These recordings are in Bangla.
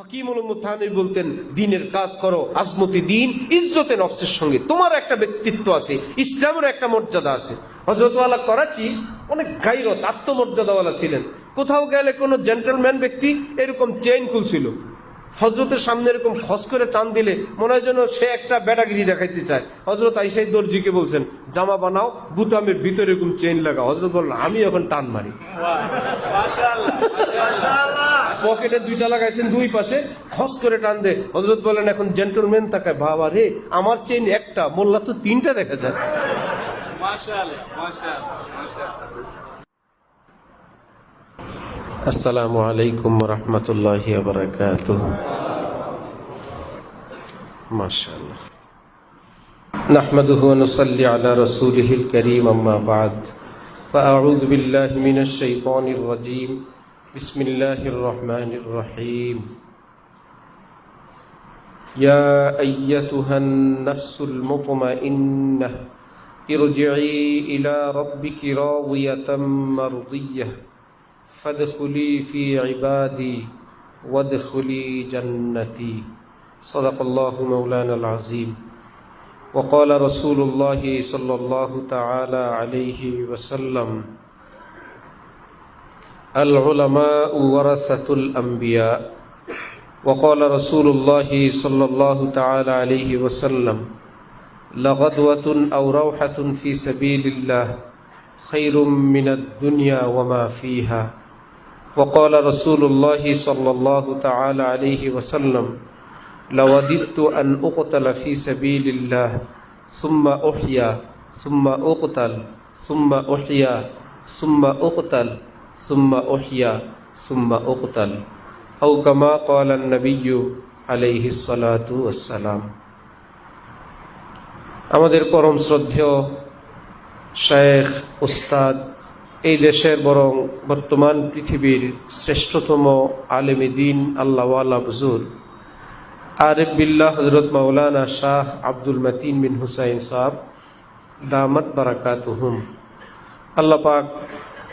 হাকিমুল উম্মত থানভী বলতেন, দিনের কাজ করো, আজমতি দিন, ইজ্জতে নফসের সঙ্গে। তোমার একটা ব্যক্তিত্ব আছে, ইসলামের একটা মর্যাদা আছে। হযরত ওয়ালা করাচি অনেক গায়রত, আত্মমর্যাদাওয়ালা ছিলেন। কোথাও গেলে কোনো জেন্টলম্যান ব্যক্তি এরকম চেইন খুলছিল, হজরতের সামনে এরকম খস করে টান দিলে মনে হয় যেন সে একটা বেটাগিরি দেখাইতে চায়। হজরত আইসাই দর্জিকে বলছেন, জামা বানাও, বুতামের ভিতরে এরকম চেইন লাগা। হজরত বললেন, আমি এখন টান মারি। পকেটে দুইটা লাগাইছেন, দুই পাশে খস করে টান দে। হজরত বলেন, এখন জেন্টলম্যান তাকায়, বাবা রে, আমার চেইন একটা, মোল্লা তো তিনটা দেখা যায়। আসসালামু আলাইকুম ওয়া রাহমাতুল্লাহি ওয়া বারাকাতুহু। মাশাআল্লাহ। নাহমাদুহু ওয়া নুসাল্লি আলা রাসূলিহিল কারীম, আম্মা বা'দ। ফাআউযু বিল্লাহি মিনাশ শাইতানির রাজীম। বিসমিল্লাহির রহমানির রহিম। ইয়া আইয়াতুহান নাফসুল মুতমাইন্নাহ ইরজিই ইলা রাব্বিকি রাদিয়াতাম মারদিয়াহ فادخلي في عبادي وادخلي جنتي صدق الله مولانا العظيم وقال رسول الله صلى الله تعالى عليه وسلم العلماء ورثة الأنبياء وقال رسول الله صلى الله تعالى عليه وسلم لغدوة أو روحة في سبيل الله خير من الدنيا وما فيها وقال رسول الله صلى الله تعالى عليه وسلم لوددت أن أقتل في سبيل الله ثم أحيا ثم أقتل ثم أحيا ثم أقتل ثم أحيا ثم أقتل أو كما قال النبي عليه الصلاة والسلام। আমাদের পরম শ্রদ্ধেয় শেখ উস্তাদ, এই দেশের বরং বর্তমান পৃথিবীর শ্রেষ্ঠতম আলেমে দিন, আল্লাহওয়ালা বুজুর্গ আরিফ বিল্লাহ হযরত মাওলানা শাহ আব্দুল মতিন বিন হুসাইন সাহেব দামাত বারাকাতুহুম, আল্লাহ পাক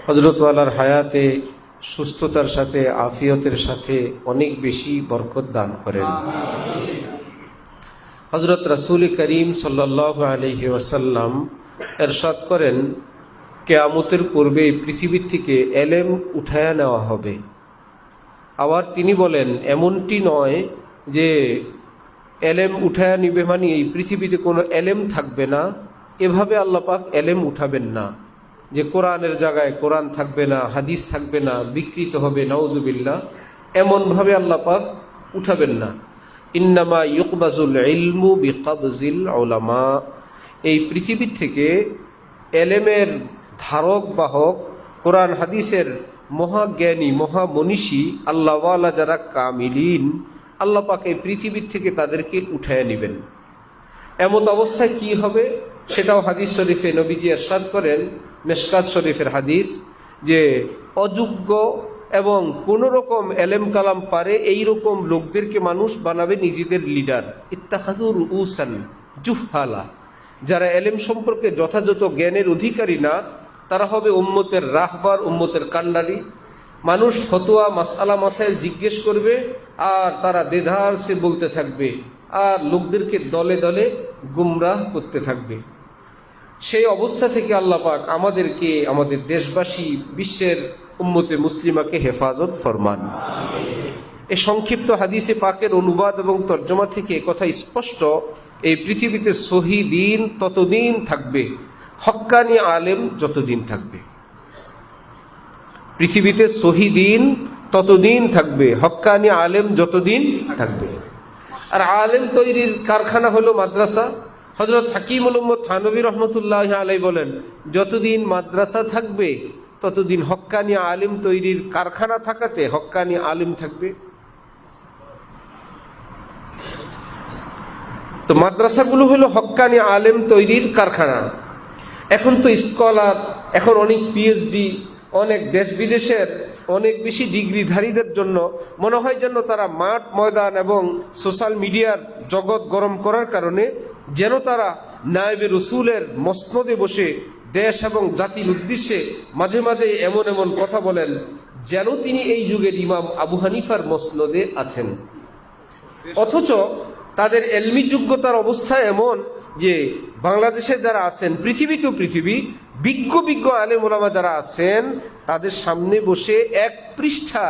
হযরত ওয়ালার হায়াতে সুস্থতার সাথে, আফিয়তের সাথে অনেক বেশি বরকত দান করেন। হযরত রাসূল করিম সাল্লাল্লাহু আলাইহি ওয়াসাল্লাম এরশাদ করেন, কিয়ামতের পূর্বে পৃথিবীর থেকে এলেম উঠায়া নেওয়া হবে। আবার তিনি বলেন, এমনটি নয় যে এলেম উঠায়া নিবে মানে এই পৃথিবীতে কোনো এলেম থাকবে না, এভাবে আল্লাহ পাক এলেম উঠাবেন না যে কোরআনের জায়গায় কোরআন থাকবে না, হাদিস থাকবে না, বিকৃত হবে, নাউজুবিল্লাহ, এমনভাবে আল্লাহ পাক উঠাবেন না। ইন্নামা ইউকবাজুল ইলমু বিকবজিল উলামা, এই পৃথিবীর থেকে এলেমের ধারক বাহক, কোরআন হাদিসের মহাজ্ঞানী, মহামনীষী, আল্লাহওয়ালা যারা কামিলিন, আল্লাহ পাক এই পৃথিবীর থেকে তাদেরকে উঠায় নেবেন। এমন অবস্থায় কি হবে সেটাও হাদিস শরীফে নবীজি ইরশাদ করেন, মিশকাত শরীফের হাদিস, যে অযোগ্য এবং কোন রকম এলেম কালাম পারে এইরকম লোকদেরকে মানুষ বানাবে নিজেদের লিডার। ইত্তাখাযুর রুউসান জুহালা, যারা এলেম সম্পর্কে যথাযথ জ্ঞানের অধিকারী না, তারা হবে উম্মতের রাহবার, উম্মতের কান্ডারি। মানুষ ফতোয়া মাসআলা মাসাইল জিজ্ঞেস করবে আর তারা দেধার সে বলতে থাকবে আর লোকদেরকে দলে দলে গুমরাহ করতে থাকবে। সেই অবস্থা থেকে আল্লাহ পাক আমাদেরকে, আমাদের দেশবাসী, বিশ্বের উম্মতে মুসলিমাকে হেফাজত ফরমান। এই সংক্ষিপ্ত হাদিসে পাকের অনুবাদ এবং তর্জমা থেকে কথা স্পষ্ট, এই পৃথিবীতে সহি দিন ততদিন থাকবে, হক্কানি আলেম যতদিন থাকবে। পৃথিবীতে সহি দিন ততদিন থাকবে, হক্কানি আলেম যতদিন থাকবে। আর আলেম তৈরির কারখানা হলো মাদ্রাসা। হযরত হাকিমুল উম্মত থানভী রহমতুল্লাহ আলাইহি বলেন, যতদিন মাদ্রাসা থাকবে ততদিন হক্কানি আলেম তৈরির কারখানা থাকাতে হক্কানি আলেম থাকবে। তো মাদ্রাসাগুলো হলো হক্কানি আলেম তৈরির কারখানা। এখন তো স্কলার, এখন অনেক পিএইচডি, অনেক দেশ বিদেশের অনেক বেশি ডিগ্রিধারীদের জন্য মনে হয় যেন তারা মাঠ ময়দান এবং সোশ্যাল মিডিয়ার জগৎ গরম করার কারণে যেন তারা নায়েবে রসুলের মসনদে বসে দেশ এবং জাতির উদ্দেশ্যে মাঝে মাঝে এমন এমন কথা বলেন যেন তিনি এই যুগের ইমাম আবু হানিফার মসনদে আছেন। অথচ তাদের এলমি যোগ্যতার অবস্থা এমন যে বাংলাদেশে যারা আছেন, পৃথিবীতেও বিজ্ঞ বিজ্ঞ আলেম ওলামা যারা আছেন, তাদের সামনে বসে এক পৃষ্ঠা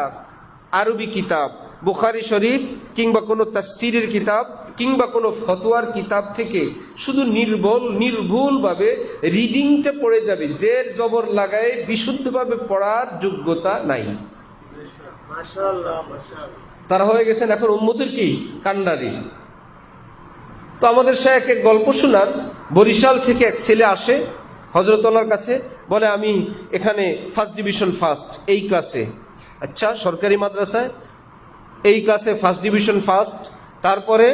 আরবি কিতাব, বুখারী শরীফ কিংবা কোনো তাফসীরের কিতাব কিংবা কোনো ফতোয়ার কিতাব থেকে শুধু নির্ভুলভাবে রিডিংটা পড়ে যাবে, জের জবর লাগায় বিশুদ্ধভাবে পড়ার যোগ্যতা নাই। তারা হয়ে গেছেন এখন উম্মতের কি কান্ডারি। তো আমাদের শায়েখ এক গল্প শোনান, বরিশাল থেকে এক ছেলে আসে হযরতুল্লাহর কাছে, বলে আমি এখানে ফার্স্ট ডিভিশন ফার্স্ট এই ক্লাসে। আচ্ছা, সরকারি মাদ্রাসায় এই ক্লাসে ফার্স্ট ডিভিশন ফার্স্ট, তারপরে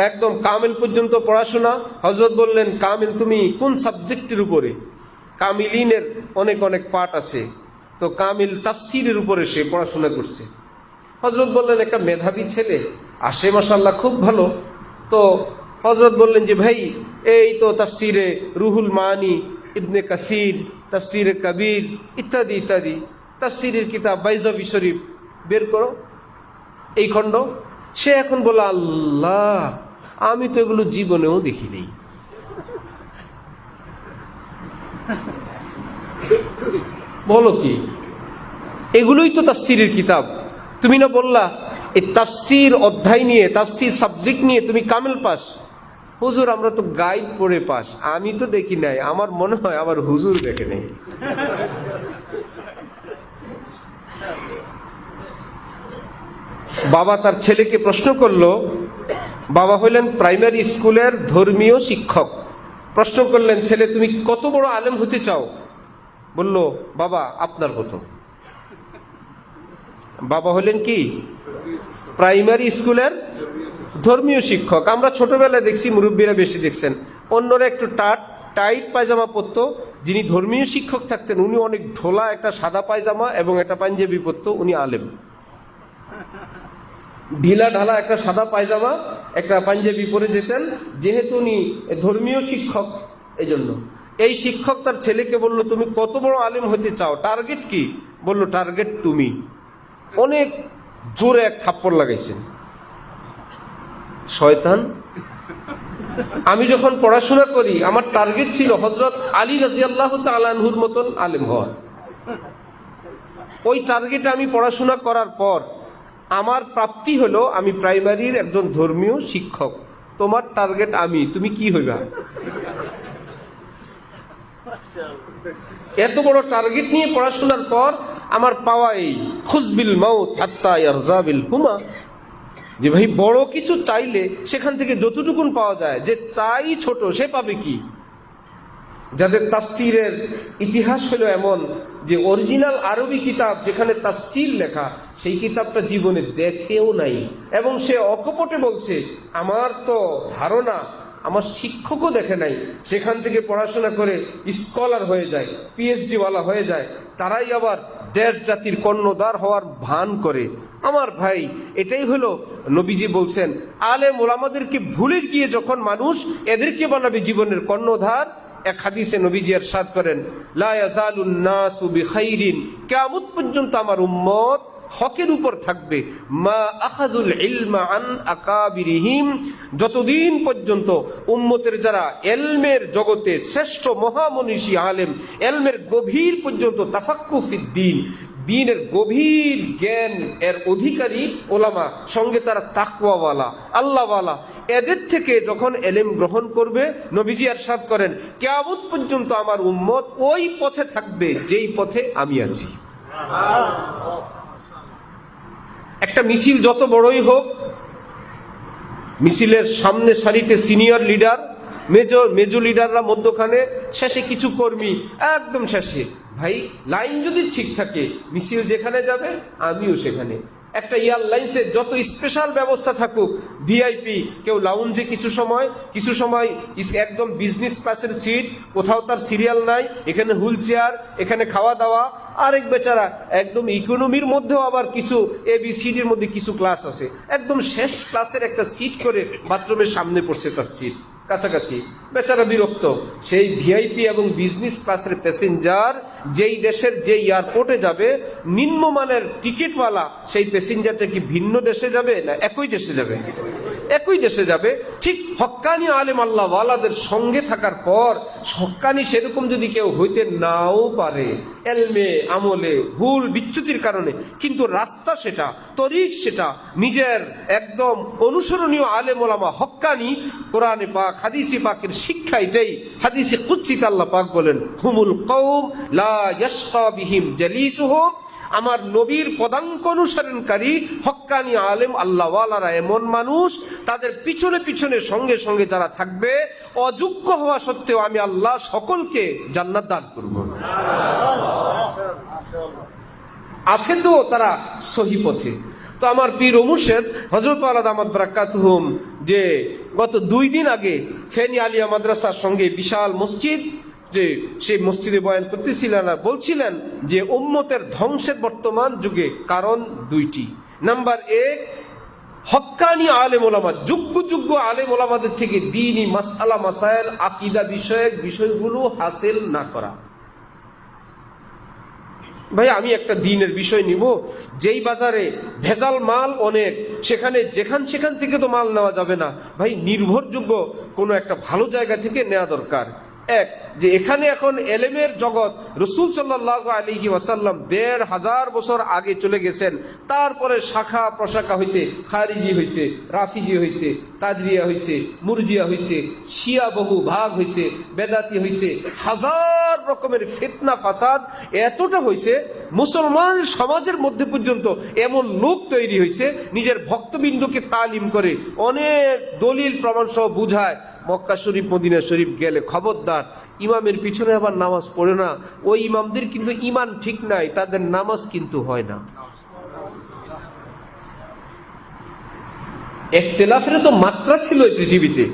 একদম কামিল পর্যন্ত পড়াশোনা। হযরত বললেন, কামিল তুমি কোন সাবজেক্টের উপরে? কামিলিনের অনেক অনেক পাঠ আছে, তো কামিল তাফসীরের উপরে সে পড়াশোনা করছে। হযরত বললেন, একটা মেধাবী ছেলে আসে মাশাআল্লাহ, খুব ভালো। তো হযরত বললেন যে ভাই, এই তো তাফসীরে রুহুল মানি, ইবনে কাসির, তাফসীরে কবির ইত্যাদি ইত্যাদি তাফসীরের কিতাব বাইজাবি শরীফ বের করো এই খণ্ড। সে এখন বলে, আল্লাহ, আমি তো এগুলো জীবনেও দেখি নেই। বলো কি, এগুলোই তো তাফসীরের কিতাব। তুমি না বললা এই তাফসীর অধ্যায় নিয়ে, তাফসীর সাবজেক্ট নিয়ে তুমি কামিল পাস। হুজুর, আমরা তো গাইড পড়ে পাস, আমি তো দেখি নাই, আমার মনে হয় আমার হুজুর দেখে নেই। বাবা তার ছেলেকে প্রশ্ন করলো, বাবা হইলেন প্রাইমারি স্কুলের ধর্মীয় শিক্ষক। প্রশ্ন করলেন, ছেলে তুমি কত বড় আলেম হতে চাও? বলল, বাবা আপনার মতো। বাবা হলেন কি প্রাইমারি স্কুলের ধর্মীয় শিক্ষক। আমরা ছোটবেলায় দেখছি, মুরব্বীরা বেশি দেখছেন, অন্যরা একটু টাইট পায়জামা পরতো। যিনি ধর্মীয় শিক্ষক থাকতেন উনি অনেক ঢোলা একটা সাদা পায়জামা এবং একটা পাঞ্জাবি পরতো, উনি আলেম। ঢিলা ঢালা একটা সাদা পায়জামা একটা পাঞ্জাবি পরে যেতেন, যেহেতু উনি ধর্মীয় শিক্ষক। এই জন্য এই শিক্ষক তার ছেলেকে বলল, তুমি কত বড় আলেম হতে চাও, টার্গেট কি? বলল, টার্গেট তুমি। অনেক জোরে এক থাপ্পড় লাগাইছেন। শয়তান, আমি যখন পড়াশোনা করি আমার টার্গেট ছিল হযরত আলী রাদিয়াল্লাহু তাআলা আনহুর মতন আলেম হওয়া। ওই টার্গেটে আমি পড়াশোনা করার পর আমার প্রাপ্তি হলো আমি প্রাইমারির একজন ধর্মীয় শিক্ষক। তোমার টার্গেট আমি, তুমি কি হইবা? এত বড় টার্গেট নিয়ে পড়াশোনার পর আমার পাওয়া এই খুজবিল মাউত হাত্তা ইয়ারজাবিল হুমা, যে ভাই বড় কিছু চাইলে সেখান থেকে যতটুকুন পাওয়া যায়, যে চাই ছোট সে পাবে কি? যাদের তাফসীরের ইতিহাস হলো এমন যে অরিজিনাল আরবি কিতাব যেখানে তাফসীর লেখা, সেই কিতাবটা জীবনে দেখেও নাই, এবং সে অকপটে বলছে আমার তো ধারণা আমার শিক্ষকও দেখে নাই, সেখান থেকে পড়াশোনা করে স্কলার হয়ে যায়, পিএইচডি ওয়ালা হয়ে যায়, তারাই আবার দেশ জাতির কর্ণধার হওয়ার ভান করে। আমার ভাই, এটাই হলো নবীজি বলছেন, আলেম ওলামাদেরকে ভুলে গিয়ে যখন মানুষ এদেরকে বানাবে জীবনের কর্ণধার। এক হাদিসে নবীজি ইরশাদ করেন, লা ইয়াজালুন নাসু বিখাইরিন, কিয়ামত পর্যন্ত আমার উম্মত হকের উপর থাকবে, মা আখাযুল ইলমা আন আকাবিরিহিম, যতদিন পর্যন্ত উম্মতের যারা ইলমের জগতে শ্রেষ্ঠ মহামনীষী আলেম, ইলমের গভীর পর্যন্ত তাফাক্কু ফিদ্দীন, দ্বীনের গভীর জ্ঞান এর অধিকারী ওলামা, সঙ্গে তারা তাকওয়াওয়ালা আল্লাহওয়ালা, এদের থেকে যখন ইলম গ্রহণ করবে, নবীজি ইরশাদ করেন কিয়ামত পর্যন্ত আমার উম্মত ওই পথে থাকবে যেই পথে আমি আছি। একটা মিছিল যত বড়ই হোক, মিছিলের সামনে সারিতে সিনিয়র লিডার, মেজর লিডাররা মধ্যখানে, শেষে কিছু কর্মী একদম শেষে। ভাই, লাইন যদি ঠিক থাকে মিছিল যেখানে যাবে আমিও সেখানে। একটা এয়ারলাইন্সের যত স্পেশাল ব্যবস্থা থাকুক, ভিআইপি, কেউ লাউঞ্জে কিছু সময় একদম বিজনেস ক্লাসের সিট, কোথাও তার সিরিয়াল নাই, এখানে হুইল চেয়ার, এখানে খাওয়া দাওয়া। আরেক বেচারা একদম ইকোনমির মধ্যেও আবার কিছু ABCDর মধ্যে কিছু ক্লাস আছে, একদম শেষ ক্লাসের একটা সিট করে বাথরুমের সামনে পড়ছে তার সিট কাছাকাছি, বেচারা বিরক্ত। সেই ভিআইপি এবং বিজনেস ক্লাসের প্যাসেঞ্জার যেই দেশের যে এয়ারপোর্টে যাবে, নিম্নমানের টিকিটওয়ালা সেই প্যাসেঞ্জারটা কি ভিন্ন দেশে যাবে না একই দেশে যাবে? একই দেশে যাবে। ঠিক হক্কানি আলেম আল্লাহ ওয়ালাদের সঙ্গে থাকার পর হক্কানি সেরকম যদি কেউ হইতে নাও পারে, এলমে আমলে ভুল বিচ্যুতির কারণে, কিন্তু রাস্তা সেটা, তরিক সেটা, নিজের একদম অনুসরণীয় আলেম ওলামা হক্কানি, কোরআনে পাক হাদিসে পাকের শিক্ষা এটাই। হাদিসে কুদসিতে আল্লাহ পাক বলেন, হুমুল কওম লা ইয়াশকা বিহিম জালিসুহুম, আমার নবীর পদাঙ্ক অনুসরণকারী হক্কানি আলেম আল্লাহওয়ালারা এমন মানুষ, তাদের পিছনে পিছনে সঙ্গে সঙ্গে যারা থাকবে, অযোগ্য হওয়া সত্ত্বেও আমি আল্লাহ সকলকে জান্নাত দান করব। আছে তো তারা সহি পথে। তো আমার পীর ও মুর্শিদ হযরত ওয়ালা দামাত বারাকাতুহুম যে গত 2 দিন আগে ফেনী আলিয়া মাদ্রাসার সঙ্গে বিশাল মসজিদ, যে সেই মসজিদে বয়ান করতেছিলেন আর বলছিলেন যে উম্মতের ধ্বংসের বর্তমান যুগে কারণ 2টি। নাম্বার 1, হক্কানি আলেম ওলামা, যোগ্য যোগ্য আলেম ওলামাদের থেকে দ্বীনি মাসআলা মাসাইল আকীদা বিষয়ক বিষয়গুলো হাসিল না করা। ভাই আমি একটা দ্বীনের বিষয় নিব, যেই বাজারে ভেজাল মাল অনেক, সেখানে সেখান থেকে তো মাল নেওয়া যাবে না ভাই, নির্ভরযোগ্য কোনো একটা ভালো জায়গা থেকে নেওয়া দরকার। এক, যে এখানে এখন এলেমের জগৎ, রাসূল সাল্লাল্লাহু আলাইহি ওয়াসাল্লাম ১৫০০ বছর আগে চলে গেছেন, তারপরে শাখা প্রশাখা হইতে খারিজি হইছে, রাফিজি হইছে, কাদরিয়া হইছে, মুরজিয়া হইছে, শিয়া বহু ভাগ হইছে, বেদাতি হইছে, হাজার রকমের ফিতনা ফাসাদ এতটা হইছে, মুসলমান সমাজের মধ্যে পর্যন্ত এমন লোক তৈরি হইছে নিজের ভক্তবিন্দুকে তালিম করে অনেক দলিল প্রমাণ সহ বুঝায়। মক্কা শরীফ মদিনা শরীফ গেলে খবরদার ইমামের পিছনে আবার নামাজ পড়ে না, ওই ইমামদের কিন্তু ইমান ঠিক নাই, তাদের নামাজ কিন্তু হয় না। ইখতিলাফের তো মাত্রা ছিল এই পৃথিবীতে,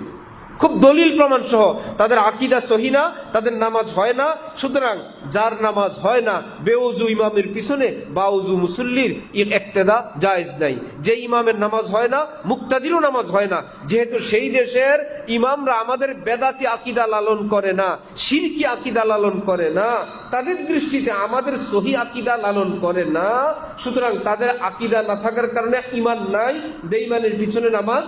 খুব দলিল প্রমাণ সহ। তাদের আকীদা সহি না, তাদের নামাজ হয় না। সুতরাং যার নামাজ হয় না, বেউজু ইমামের পিছনে বাউজু মুসল্লির ইক্তেদা জায়েজ নাই। যে ইমামের নামাজ হয় না, মুক্তাদিরও নামাজ হয় না। যেহেতু সেই দেশের ইমামরা আমাদের বেদাতি আকীদা লালন করে না, শিরকি আকীদা লালন করে না, তাদের দৃষ্টিতে আমাদের সহি আকীদা লালন করে না, সুতরাং তাদের আকীদা না থাকার কারণে ইমান নাই, বেঈমানের পিছনে নামাজ।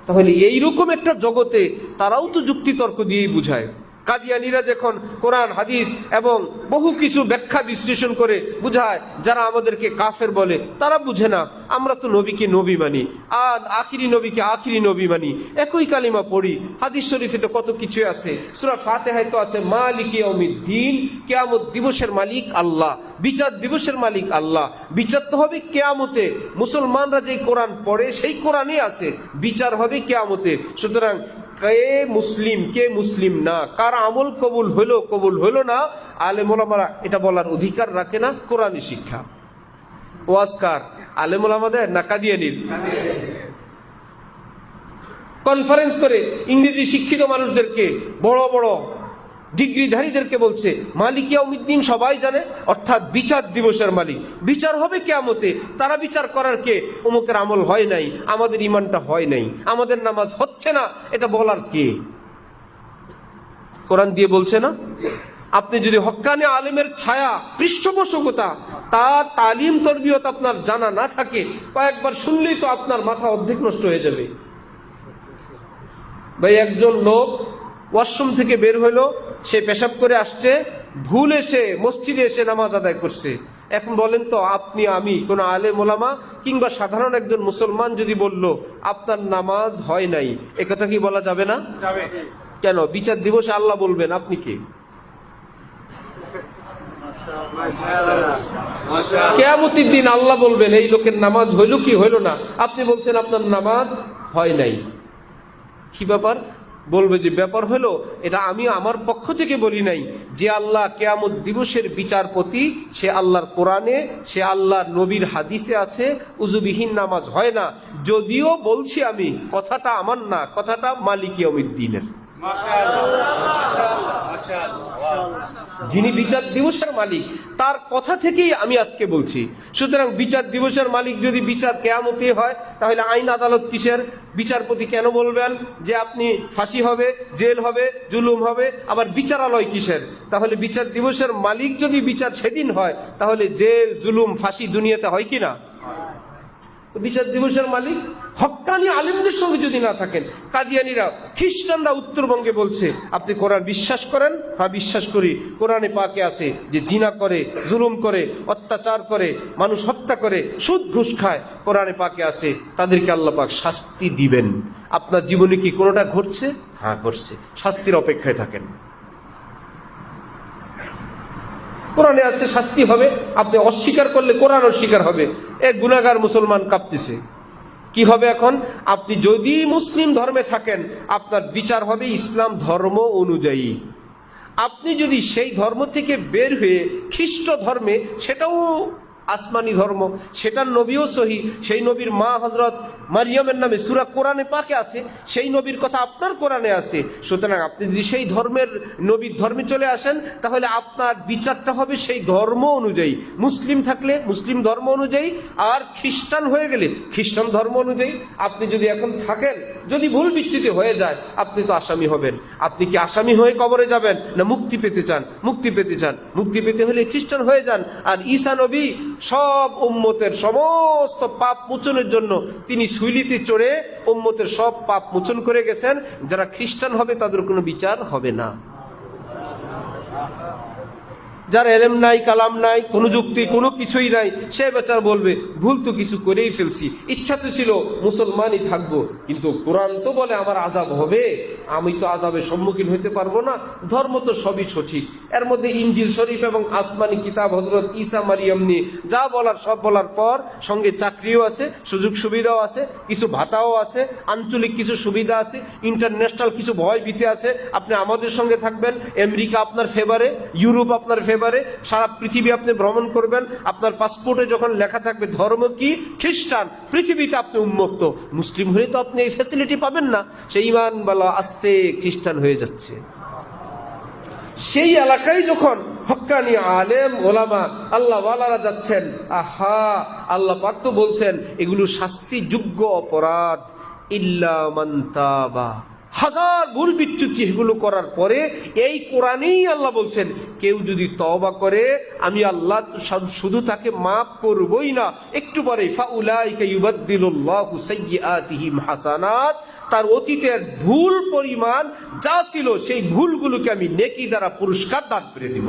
তাহলে এইরকম একটা জগতে তারাও তো যুক্তি তর্ক দিয়েই বুঝায়। কাদিয়ানীরা যখন কোরআন হাদিস এবং বহু কিছু ব্যাখ্যা বিশ্লেষণ করে বুঝায়, যারা আমাদেরকে কাফের বলে, তারা বুঝে না আমরা তো নবীকে নবী মানি, আর আখিরি নবীকে আখিরি নবী মানি, একই কালিমা পড়ি। হাদিস শরীফে তো কত কিছু আছে, সূরা ফাতিহায় তো আছে মালিকি ইয়াউমিদ্দিন, কিয়ামত দিবসের মালিক আল্লাহ, বিচার দিবসের মালিক আল্লাহ। বিচার তো হবে কিয়ামতে, মুসলমানরা যে কোরআন পড়ে সেই কোরআনই আছে, বিচার হবে কিয়ামতে। সুতরাং কে মুসলিম কে মুসলিম না, কার আমল কবুল হইলো না, আলেম ওলামারা এটা বলার অধিকার রাখে না। কোরআনী শিক্ষা ওয়াজকার আলেম ওলামাদের না কাদিয়ানীর? কনফারেন্স করে ইংরেজি শিক্ষিত মানুষদেরকে, বড় বড় ডিগ্রিধারীদেরকে বলছে মালিক ইয়াউমিদ্দিন সবাই জানে, অর্থাৎ বিচার দিবসের মালিক। বিচার হবে কিয়ামতে। তারা বিচার করার কে? অমুকের আমল হয় নাই, আমাদের ইমানটা হয় নাই, আমাদের নামাজ হচ্ছে না, এটা বলার কে? কোরআন দিয়ে বলছে না? আপনি যদি হক্কানি আলেমের ছায়া, পৃষ্ঠপোষকতা, তার তালিম তরবিয়ত আপনার জানা না থাকে, কয়েকবার শুনলেই তো আপনার মাথা অর্ধেক নষ্ট হয়ে যাবে। ভাই একজন লোক ওয়াশরুম থেকে বের হইলো, সে পেশাব করে আসছে, ভুল এসে মসজিদে এসে নামাজ আদায় করছে। এখন বলেন তো আপনি, আমি, কোন আলেম ওলামা কিংবা সাধারণ একজন মুসলমান যদি বলল আপনার নামাজ হয় নাই, একথা কি বলা যাবে না? কেন? বিচার দিবসে আল্লাহ বলবেন, আপনি কে? কিয়ামতের দিন আল্লাহ বলবেন এই লোকের নামাজ হইল কি হইল না, আপনি বলছেন আপনার নামাজ হয় নাই। কি ব্যাপার? বলবে যে ব্যাপার হলো এটা আমি আমার পক্ষ থেকে বলি নাই, যে আল্লাহ কিয়ামত দিবসের বিচারপতি, সে আল্লাহর কোরআনে, সে আল্লাহর নবীর হাদিসে আছে উযুবিহীন নামাজ হয় না। যদিও বলছি আমি, কথাটা আমার না, কথাটা মালিক ইয়াউমিদ্দিনের। যিনি বিচার দিবসের মালিক তার কথা থেকেই আমি আজকে বলছি। সুতরাং বিচার দিবসের মালিক যদি বিচার কেয়ামতে হয়, তাহলে আইন আদালত কিসের? বিচারপতি কেন বলবেন যে আপনি ফাঁসি হবে, জেল হবে, জুলুম হবে? আবার বিচারালয় কিসের? তাহলে বিচার দিবসের মালিক যদি বিচার সেদিন হয়, তাহলে জেল, জুলুম, ফাঁসি দুনিয়াতে হয় কিনা? বিচার দিবসের মালিক হক্কানি আলেমদের সঙ্গে যদি না থাকেন। কাদিয়ানীরা, খ্রিস্টানরা উত্তরবঙ্গে বলছে আপনি কোরআন বিশ্বাস করেন? হ্যাঁ বিশ্বাস করি। কোরআনে পাকে আছে যে জিনা করে, জুলুম করে, অত্যাচার করে, মানুষ হত্যা করে, সুদ ঘুষ খায়, কোরআনে পাকে আছে তাদেরকে আল্লাহ পাক শাস্তি দিবেন। আপনার জীবনে কি কোনোটা ঘটছে? হ্যাঁ ঘটছে। শাস্তির অপেক্ষায় থাকেন। কোরআনে আছে শাস্তি হবে, আপনি অস্বীকার করলে কোরআন অস্বীকার হবে। এক গুনাহগার মুসলমান কাঁপতেছে, কি হবে এখন? আপনি যদি মুসলিম ধর্মে থাকেন, আপনার বিচার হবে ইসলাম ধর্ম অনুযায়ী। আপনি যদি সেই ধর্ম থেকে বের হয়ে খ্রিস্ট ধর্মে, সেটাও আসমানি ধর্ম, সেটার নবীও সহি, সেই নবীর মা হযরত মারিয়ামের নামে সূরা কোরআনে পাকে আছে, সেই নবীর কথা আপনার কোরআনে আছে। সুতরাং আপনি যদি সেই ধর্মের নবীর ধর্মে চলে আসেন, তাহলে আপনার বিচারটা হবে সেই ধর্ম অনুযায়ী। মুসলিম থাকলে মুসলিম ধর্ম অনুযায়ী, আর খ্রিস্টান হয়ে গেলে খ্রিস্টান ধর্ম অনুযায়ী। আপনি যদি এখন থাকেন, যদি ভুল বিচ্যুতি হয়ে যায়, আপনি তো আসামি হবেন। আপনি কি আসামি হয়ে কবরে যাবেন, না মুক্তি পেতে চান? মুক্তি পেতে চান। মুক্তি পেতে হলে খ্রিস্টান হয়ে যান। আর ঈসা নবী সব উম্মতের সমস্ত পাপ মোচনের জন্য তিনি শুইলিতে চড়ে উম্মতের সব পাপ মোচন করে গেছেন। যারা খ্রিস্টান হবে তাদের কোনো বিচার হবে না। যার এলেম নাই, কালাম নাই, কোনো যুক্তি, কোনো কিছুই নাই, সে বেচারা বলবে ভুল তো কিছু করেই ফেলছি, ইচ্ছা তো ছিল মুসলমানই থাকবো, কিন্তু কোরআন তো বলে আমার আযাব হবে, আমি তো আযাবের সম্মুখীন হইতে পারবো না। ধর্ম তো সবই সঠিক, এর মধ্যে ইনজিল শরীফ এবং আসমানি কিতাব হযরত ঈসা মারিয়াম নিয়ে যা বলার সব বলার পর, সঙ্গে চাকরিও আছে, সুযোগ সুবিধাও আছে, কিছু ভাতাও আছে, আঞ্চলিক কিছু সুবিধা আছে, ইন্টারন্যাশনাল কিছু ভয় ভীতি আছে। আপনি আমাদের সঙ্গে থাকবেন, আমেরিকা আপনার ফেভারে, ইউরোপ আপনার ফেভারে, সারা পৃথিবী আপনি ভ্রমণ করবেন। আপনার পাসপোর্টে যখন লেখা থাকবে ধর্ম কি? খ্রিস্টান। পৃথিবীতে আপনি উন্মুক্ত। মুসলিম হলে তো আপনি এই ফ্যাসিলিটি পাবেন না। সেই ঈমান বলা আস্তে খ্রিস্টান হয়ে যাচ্ছে। সেই এলাকায় যখন হক্কানি আলেম ওলামা আল্লাহ ওয়ালারা যাচ্ছেন, আহা, আল্লাহ পাক তো বলছেন এগুলো শাস্তিযোগ্য অপরাধ। ইল্লা মান তাবা, হাজার ভুল বিচ্যুতি এগুলো করার পরে এই কোরআনেই আল্লাহ বলছেন কেউ যদি তওবা করে আমি আল্লাহ শুধু তাকে মাফ করবই না, একটু পরে ফাউলাইকা ইউবাদদিলুল্লাহু সাইয়্যাতিহিম হাসানাত, তার অতীতের ভুল পরিমাণ যা ছিল সেই ভুলগুলোকে আমি নেকি দ্বারা পুরস্কার দান করে দিব।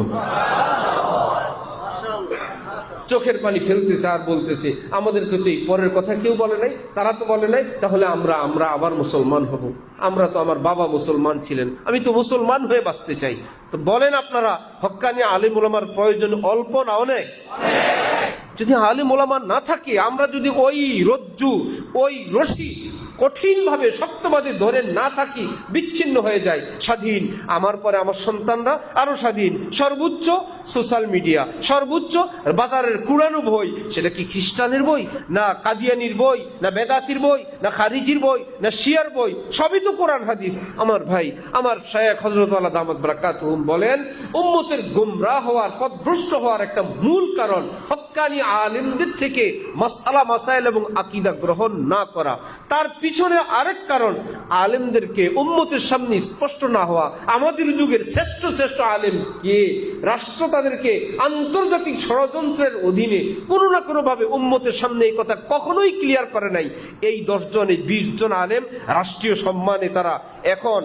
চোখের পানি ফেলতেছে আর বলতেছে আমাদেরকে তো এই পরের কথা কেউ বলে নাই, তারা তো বলে নাই, তাহলে আমরা আবার মুসলমান হব। আমরা তো, আমার বাবা মুসলমান ছিলেন, আমি তো মুসলমান হয়ে বাঁচতে চাই। তো বলেন আপনারা, হক্কানি আলেম ওলামার প্রয়োজন অল্প না অনেক? যদি আলেম ওলামা না থাকে, আমরা যদি ওই রজ্জু, ওই রশি কঠিনভাবে শক্তভাবে ধরে না থাকি, বিচ্ছিন্ন হয়ে যায়, স্বাধীন, আমার পরে আমার সন্তানরা আরো স্বাধীন, সর্বোচ্চ সোশ্যাল মিডিয়া, সর্বোচ্চ বাজারের কুড়ানো বই, সেটা কি খ্রিস্টানের বই, না কাদিয়ানির বই, না বেদাতির বই, না খারিজির বই, না শিয়ার বই, সবই তো কোরআন হাদিস। আমার ভাই, আমার শায়েখ হযরত আলা দামাত বারাকাতুহুম বলেন, উম্মতের গোমরাহ হওয়ার, পথভ্রষ্ট হওয়ার একটা মূল কারণ হক্কানি আলেমদের থেকে মাসআলা মাসাইল এবং আকীদা গ্রহণ না করা। তার পিছনে আরেক কারণ, আলেমদেরকে উম্মতের সামনে স্পষ্ট না হওয়া। আমাদের যুগের শ্রেষ্ঠ শ্রেষ্ঠ আলেম কে? রাষ্ট্র তাদেরকে আন্তর্জাতিক ষড়যন্ত্রের অধীনে কোনো না কোনো ভাবে উম্মতের সামনে এই কথা কখনোই ক্লিয়ার করে নাই। এই 10 জন, এই 20 জন আলেম রাষ্ট্রীয় সম্মানে তারা এখন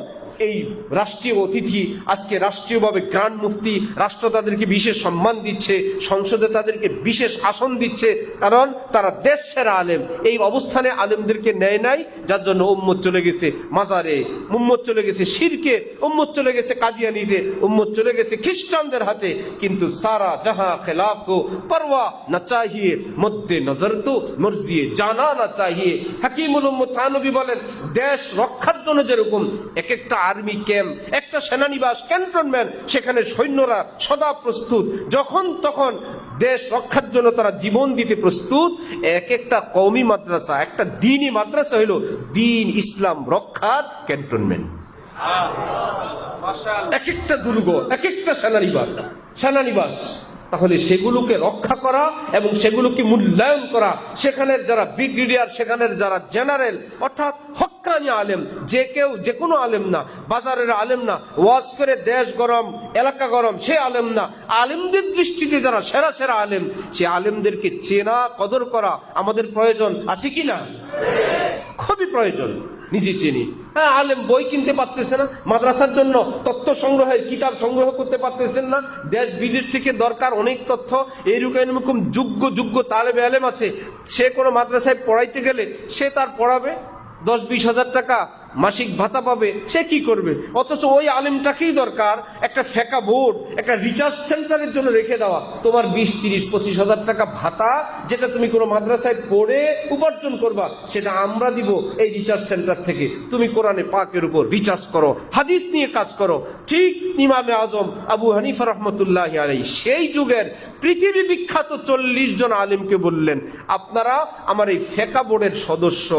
এই রাষ্ট্রীয় অতিথি, আজকে রাষ্ট্রীয়ভাবে গ্র্যান্ড মুফতি, রাষ্ট্র তাদেরকে বিশেষ সম্মান দিচ্ছে, সংসদে তাদেরকে বিশেষ আসন দিচ্ছে, কারণ তারা দেশ সেরা আলেম। এই অবস্থানে আলেমদেরকে নেয় নাই, যার জন্য উম্মত চলে গেছে মাজারে, উম্মত চলে গেছে শিরকে, উম্মত চলে গেছে কাদিয়ানিতে, উম্মত চলে গেছে খ্রিস্টানদের হাতে। কিন্তু সারা জাহাঁ খেলাফ হো পরওয়া না চাহিয়ে, মধ্যে নজর তো মর্জিয়ে জানা না চাহিয়ে। হাকিমুল উম্মত থানবী বলেন, দেশ রক্ষার জন্য যেরকম এক একটা আর্মি ক্যাম্প, একটা সেনানিবাস, ক্যান্টনমেন্ট, সেখানে সৈন্যরা সদা প্রস্তুত, যখন তখন দেশ রক্ষার জন্য তারা জীবন দিতে প্রস্তুত। এক একটা কওমি মাদ্রাসা, একটা দ্বীনি মাদ্রাসা হইল দ্বীন ইসলাম রক্ষার ক্যান্টনমেন্ট। এক একটা দুর্গ, এক একটা সেনানিবাস। তাহলে সেগুলোকে রক্ষা করা এবং সেগুলোকে মূল্যায়ন করা, সেখানের যারা ব্রিগেডিয়ার, সেখানের যারা জেনারেল, অর্থাৎ হক্কানি আলেম, যে কেউ যে কোনো আলেম না, বাজারের আলেম না, ওয়াজ করে দেশ গরম এলাকা গরম সে আলেম না, আলেমদের দৃষ্টিতে যারা সেরা সেরা আলেম, সে আলেমদেরকে চেনা কদর করা আমাদের প্রয়োজন আছে কিনা? খুবই প্রয়োজন। নিজে চিনি। হ্যাঁ, আলেম বই কিনতে পারতেছে না, মাদ্রাসার জন্য তথ্য সংগ্রহের কিতাব সংগ্রহ করতে পারতেছেন না, দেশ বিদেশ থেকে দরকার অনেক তথ্য। এরকম যোগ্য তালেবে আলেম আছে, সে কোনো মাদ্রাসায় পড়াইতে গেলে সে তার পড়াবে, 10-20 হাজার টাকা মাসিক ভাতা পাবে, সে কি করবে? অথচ ওই আলেমটাকেই দরকার একটা ফেকা বোর্ড, একটা রিসার্চ সেন্টারের জন্য রেখে দেওয়া। তোমার 20-30-25 হাজার টাকা ভাতা, যেটা তুমি কোনো মাদ্রাসায় পড়ে উপার্জন করবা, সেটা আমরা দিব এই রিসার্চ সেন্টার থেকে। তুমি কোরআনে পাকের উপর রিসার্চ করো, হাদিস নিয়ে কাজ করো। ঠিক ইমামে আজম আবু হানিফা রহমতুল্লাহ আলাইহি সেই যুগের পৃথিবী বিখ্যাত 40 জন আলেমকে বললেন, আপনারা আমার এই ফেকা বোর্ডের সদস্য,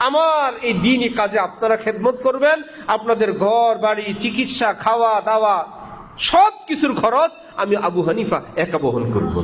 আমার এই দ্বীনি কাজে আপনারা খেদমত করবেন, আপনাদের ঘর বাড়ি, চিকিৎসা, খাওয়া দাওয়া সব কিছুর খরচ আমি আবু হানিফা একা বহন করব।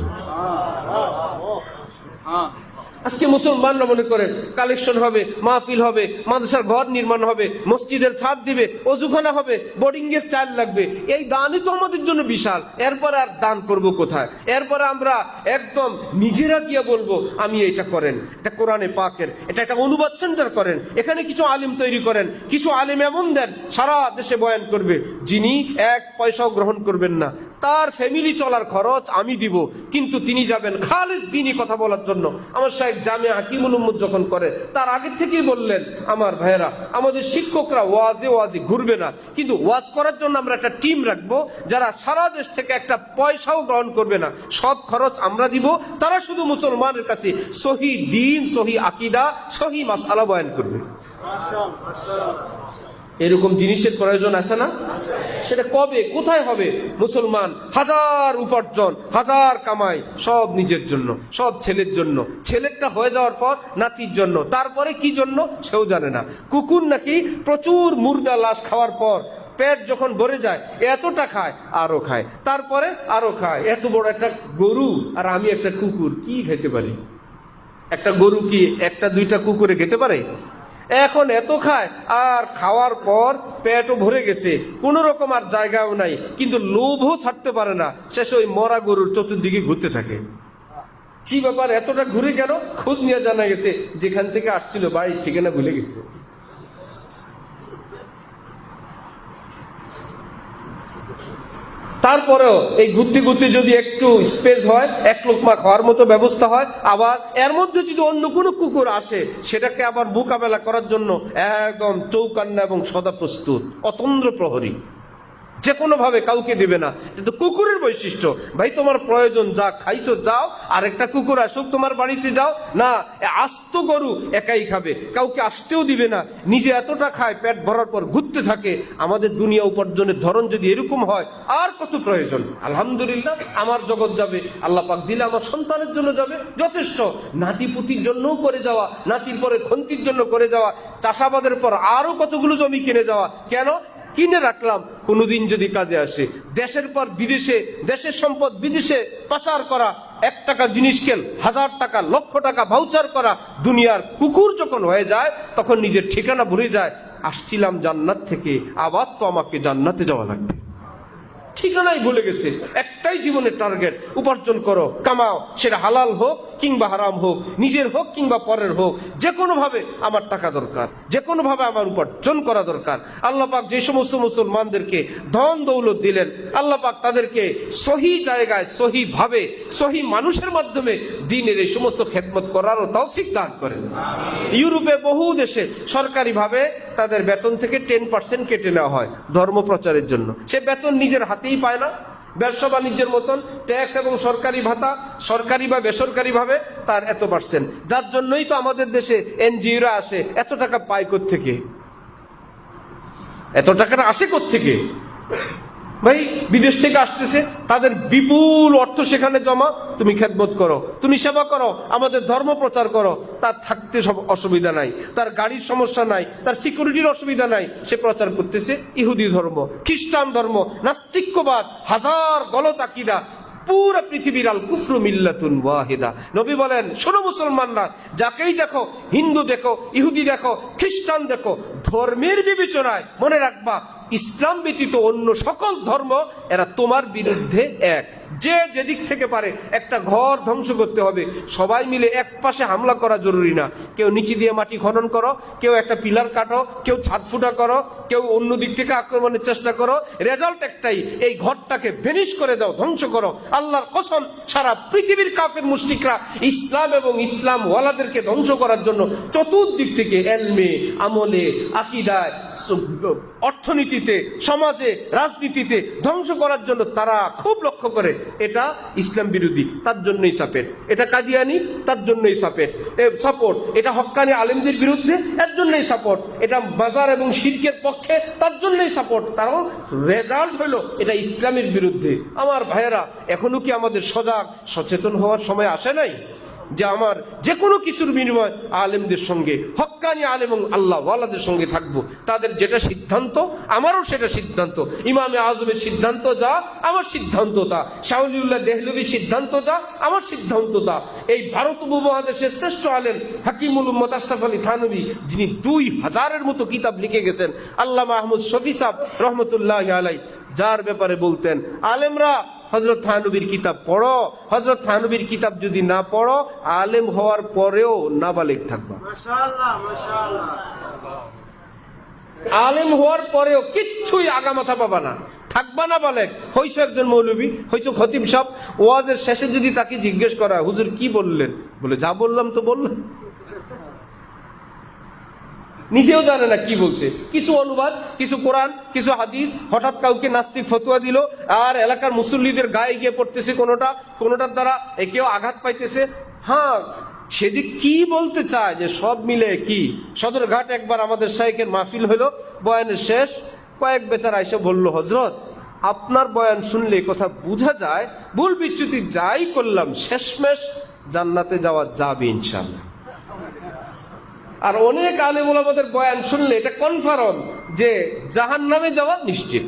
আজকে মুসলমানরা মনে করেন কালেকশন হবে, মাহফিল হবে, মাদ্রাসার ঘর নির্মাণ হবে, মসজিদের ছাদ দিবে, অজুখানা হবে, বোর্ডিং এর চাল লাগবে, এই দানই তো আমাদের জন্য বিশাল। এরপরে আর দান করব কোথায়? এরপরে আমরা একদম নিজেরা গিয়ে বলবো আমি এটা করেন, এটা কোরআনে পাকের, এটা একটা অনুবাদ সেন্টার করেন, এখানে কিছু আলিম তৈরি করেন, কিছু আলিম এমন দেন সারা দেশে বয়ান করবে, যিনি 1 পয়সাও গ্রহণ করবেন না, তার ফ্যামিলি চলার খরচ আমি দিব, কিন্তু তিনি যাবেন খালিস দ্বীনি কথা বলার জন্য। আমার সাহেব জামিয়া হাকিমুল উম্মত যখন করে, তার আগে থেকেই বললেন, আমার ভাইয়েরা, আমাদের শিক্ষকরা ওয়াজে ঘুরবে না, কিন্তু ওয়াজ করার জন্য আমরা একটা টিম রাখবো, যারা সারা দেশ থেকে একটা পয়সাও গ্রহণ করবে না, সব খরচ আমরা দিব, তারা শুধু মুসলমানের কাছে সহি দ্বীন, সহি আকীদা, সহি মাসআলা বয়ান করবে। এরকম জিনিসের প্রয়োজন আছে না? সেটা কবে কোথায় হবে? মুসলমান হাজার উপার্জন, হাজার কামাই, সব নিজের জন্য, সব ছেলের জন্য, ছেলেরটা হয়ে যাওয়ার পর নাতির জন্য, তারপরে কি জন্য সেও জানে না। কুকুর নাকি প্রচুর মুর্দা লাশ খাওয়ার পর পেট যখন ভরে যায় এতটা খায়, আরো খায়, তারপরে আরো খায়। এত বড় একটা গরু আর আমি একটা কুকুর কি খেতে পারি? একটা গরু কি 1-2টা কুকুরে খেতে পারে? এখন এত খায়, আর খাওয়ার পর পেটও ভরে গেছে, কোন রকম আর জায়গাও নাই, কিন্তু লোভও ছাড়তে পারে না, শেষে ওই মরা গরুর চতুর্দিকে ঘুরতে থাকে। কি ব্যাপার, এতটা ঘুরে কেন? খোঁজ নিয়ে জানা গেছে যেখান থেকে আসছিল বাড়ি ঠিকানা ভুলে গেছে। তারপরেও এই ঘুরতে যদি একটু স্পেস হয়, 1 লোকমা খাওয়ার মতো ব্যবস্থা হয়, আবার এর মধ্যে যদি অন্য কোনো কুকুর আসে, সেটাকে আবার মোকাবেলা করার জন্য একদম চৌকান্না এবং সদা প্রস্তুত, অতন্দ্র প্রহরী, যে কোনো ভাবে কাউকে দিবে না। কিন্তু কুকুরের বৈশিষ্ট্য, ভাই তোমার প্রয়োজন, যা খাইছো যাও, আরেকটা কুকুর আসুক তোমার বাড়িতে যাও না, আস্ত গরু একাই খাবে, কাউকে আসতেও দিবে না, নিজে এতটা খায়, পেট ভরার পর ঘুরতে থাকে। আমাদের দুনিয়া উপার্জনের ধরন যদি এরকম হয়, আর কত প্রয়োজন? আলহামদুলিল্লাহ, আমার জগৎ যাবে, আল্লাহ পাক দিলে আমার সন্তানের জন্য যাবে, যথেষ্ট। নাতিপুতির জন্যও করে যাওয়া, নাতির পরে খন্তির জন্য করে যাওয়া, চাষাবাদের পর আরো কতগুলো জমি কিনে যাওয়া। কেন কিনে রাখলাম? কোনোদিন যদি কাজে আসে। দেশের পর বিদেশে, দেশের সম্পদ বিদেশে পাচার করা, 1 টাকা জিনিস কেন 1000 টাকা, লক্ষ টাকা ভাউচার করা। দুনিয়ার কুকুর যখন হয়ে যায়, তখন নিজের ঠিকানা ভুলে যায়। আসছিলাম জান্নাত থেকে, আবার তো আমাকে জান্নাতে যাওয়া লাগবে, ঠিকানাই ভুলে গেছে। একটাই জীবনের টার্গেট, উপার্জন করো, কামাও, সেটা হালাল হোক কিংবা হারাম হোক, নিজের হোক কিংবা পরের হোক, যে কোনো ভাবে আমার টাকা দরকার, যে কোনো ভাবে আমার উপার্জন করা দরকার। আল্লাহ পাক যে সমস্ত মুসলমানদেরকে ধন দৌলত দিলেন, আল্লাহ পাক তাদেরকে সহি জায়গায়, সহি ভাবে, সহি মানুষের মাধ্যমে দ্বীনের এই সমস্ত খেদমত করারও তৌফিক দান করেন। ইউরোপে বহু দেশে সরকারিভাবে তাদের বেতন থেকে 10% কেটে নেওয়া হয় ধর্ম প্রচারের জন্য। সে বেতন নিজের হাতেই পায় না, ব্যবসা বাণিজ্যের মতন ট্যাক্স এবং সরকারি ভাতা, সরকারি বা বেসরকারি ভাবে তার এত %, যার জন্যই তো আমাদের দেশে এনজিওরা আসে। এত টাকা পায় কোত্থেকে? এত টাকাটা আসে কোত্থেকে? ভাই বিদেশ থেকে আসতেছে, তাদের বিপুল অর্থ সেখানে জমা, তুমি খেদমত করো, তুমি সেবা করো, আমাদের ধর্ম প্রচার করো। তার থাকতে সব অসুবিধা নাই, তার গাড়ির সমস্যা নাই, তার সিকিউরিটির অসুবিধা নাই, সে প্রচার করতেছে ইহুদি ধর্ম, খ্রিস্টান ধর্ম, নাস্তিক্যবাদ, হাজার গলত আকীদা, পুরো পৃথিবীর আল কুফরু মিল্লাতুন ওয়াহিদা। নবী বলেন, শোনো মুসলমানরা, যাকেই দেখো, হিন্দু দেখো, ইহুদি দেখো, খ্রিস্টান দেখো, ধর্মের বিবেচনায় মনে রাখবা ইসলাম ব্যতীত অন্য সকল ধর্ম এরা তোমার বিরুদ্ধে এক। যে যেদিক থেকে পারে একটা ঘর ধ্বংস করতে হবে, সবাই মিলে এক পাশে হামলা করা জরুরি না। কেউ নিচে দিয়ে মাটি খনন করো, কেউ একটা পিলার কাটো, কেউ ছাদ ফুটা করো, কেউ অন্য দিক থেকে আক্রমণের চেষ্টা করো, রেজাল্ট একটাই, এই ঘরটাকে ভেনিশ করে দাও, ধ্বংস করো। আল্লাহর কসম, সারা পৃথিবীর কাফের মুশরিকরা ইসলাম এবং ইসলাম ওয়ালাদেরকে ধ্বংস করার জন্য চতুর্দিক থেকে এলমে, আমলে, আকীদায়, অর্থনীতিতে, সমাজে, রাজনীতিতে ধ্বংস করার জন্য তারা খুব লক্ষ্য করে। এটা ইসলাম বিরোধী, তার জন্যই সাপোর্ট। এটা কাদিয়ানি, তার জন্যই সাপোর্ট। এটা হক্কানি আলেমদের বিরুদ্ধে, এর জন্যই সাপোর্ট। এটা মাজার এবং শিরকের পক্ষে, তার জন্যই সাপোর্ট। কারণ রেজাল্ট হলো এটা ইসলামের বিরুদ্ধে। আমার ভাইয়েরা, এখনো কি আমাদের সজাগ সচেতন হওয়ার সময় আসে নাই যে আমার যে কোনো কিছুর বিনিময় আলেমদের সঙ্গে, হক্কানি আলেম এবং আল্লাহ ওয়ালাদের সঙ্গে থাকবো। তাদের যেটা সিদ্ধান্ত আমারও সেটা সিদ্ধান্ত। ইমামে আজমের সিদ্ধান্ত যা, আমার সিদ্ধান্ত তা। শাহ ওলিউল্লাহ দেহলভির সিদ্ধান্ত যা, আমার সিদ্ধান্ত তা। এই ভারত উপমহাদেশের শ্রেষ্ঠ আলেম হাকিমুল উম্মত আশরাফ আলী থানভী, যিনি 2000-এর মতো কিতাব লিখে গেছেন, আল্লামা আহমদ শফি সাহেব রহমতুল্লাহ আলাই, যার ব্যাপারে বলতেন, আলেমরা হযরত থানভীর কিতাব পড়ো, হযরত থানভীর কিতাব যদি না পড়ো, আলেম হওয়ার পরেও নাবালেগ থাকবা। মাশাআল্লাহ, মাশাআল্লাহ। আলেম হওয়ার পরেও কিচ্ছুই আগামাথা পাবা না, থাকবা না বালেগ। হইছো একজন মৌলবী, হইছো খতিব সাহেব, ওয়াজের শেষে যদি তাকে জিজ্ঞেস করা, হুজুর কি বললেন, বলে যা বললাম তো বললাম। নিজেও জানে না কি বলছে, কিছু অনুবাদ, কিছু কোরআন, কিছু হাদিস, হঠাৎ কাউকে নাস্তিক ফতোয়া দিল, আর এলাকার মুসল্লিদের গায়ে গিয়ে পড়তেছে কোনোটার দ্বারা কেউ আঘাত পাইতেছে। হ্যাঁ, সে যে কি বলতে চায়, যে সব মিলে কি। সদরঘাট একবার আমাদের শাইখের মাহফিল হলো, বয়ানের শেষ, কয়েক বেচারা এসে বলল, হজরত আপনার বয়ান শুনলে কথা বোঝা যায়, ভুল বিচ্যুতি যাই করলাম শেষমেশ জান্নাতে যাওয়া যাবে ইনশাআল্লাহ। আর অনেক আলেম ওলামাদের বয়ান শুনলে এটা কনফার্ম যে জাহান্নামে যাওয়া নিশ্চিত।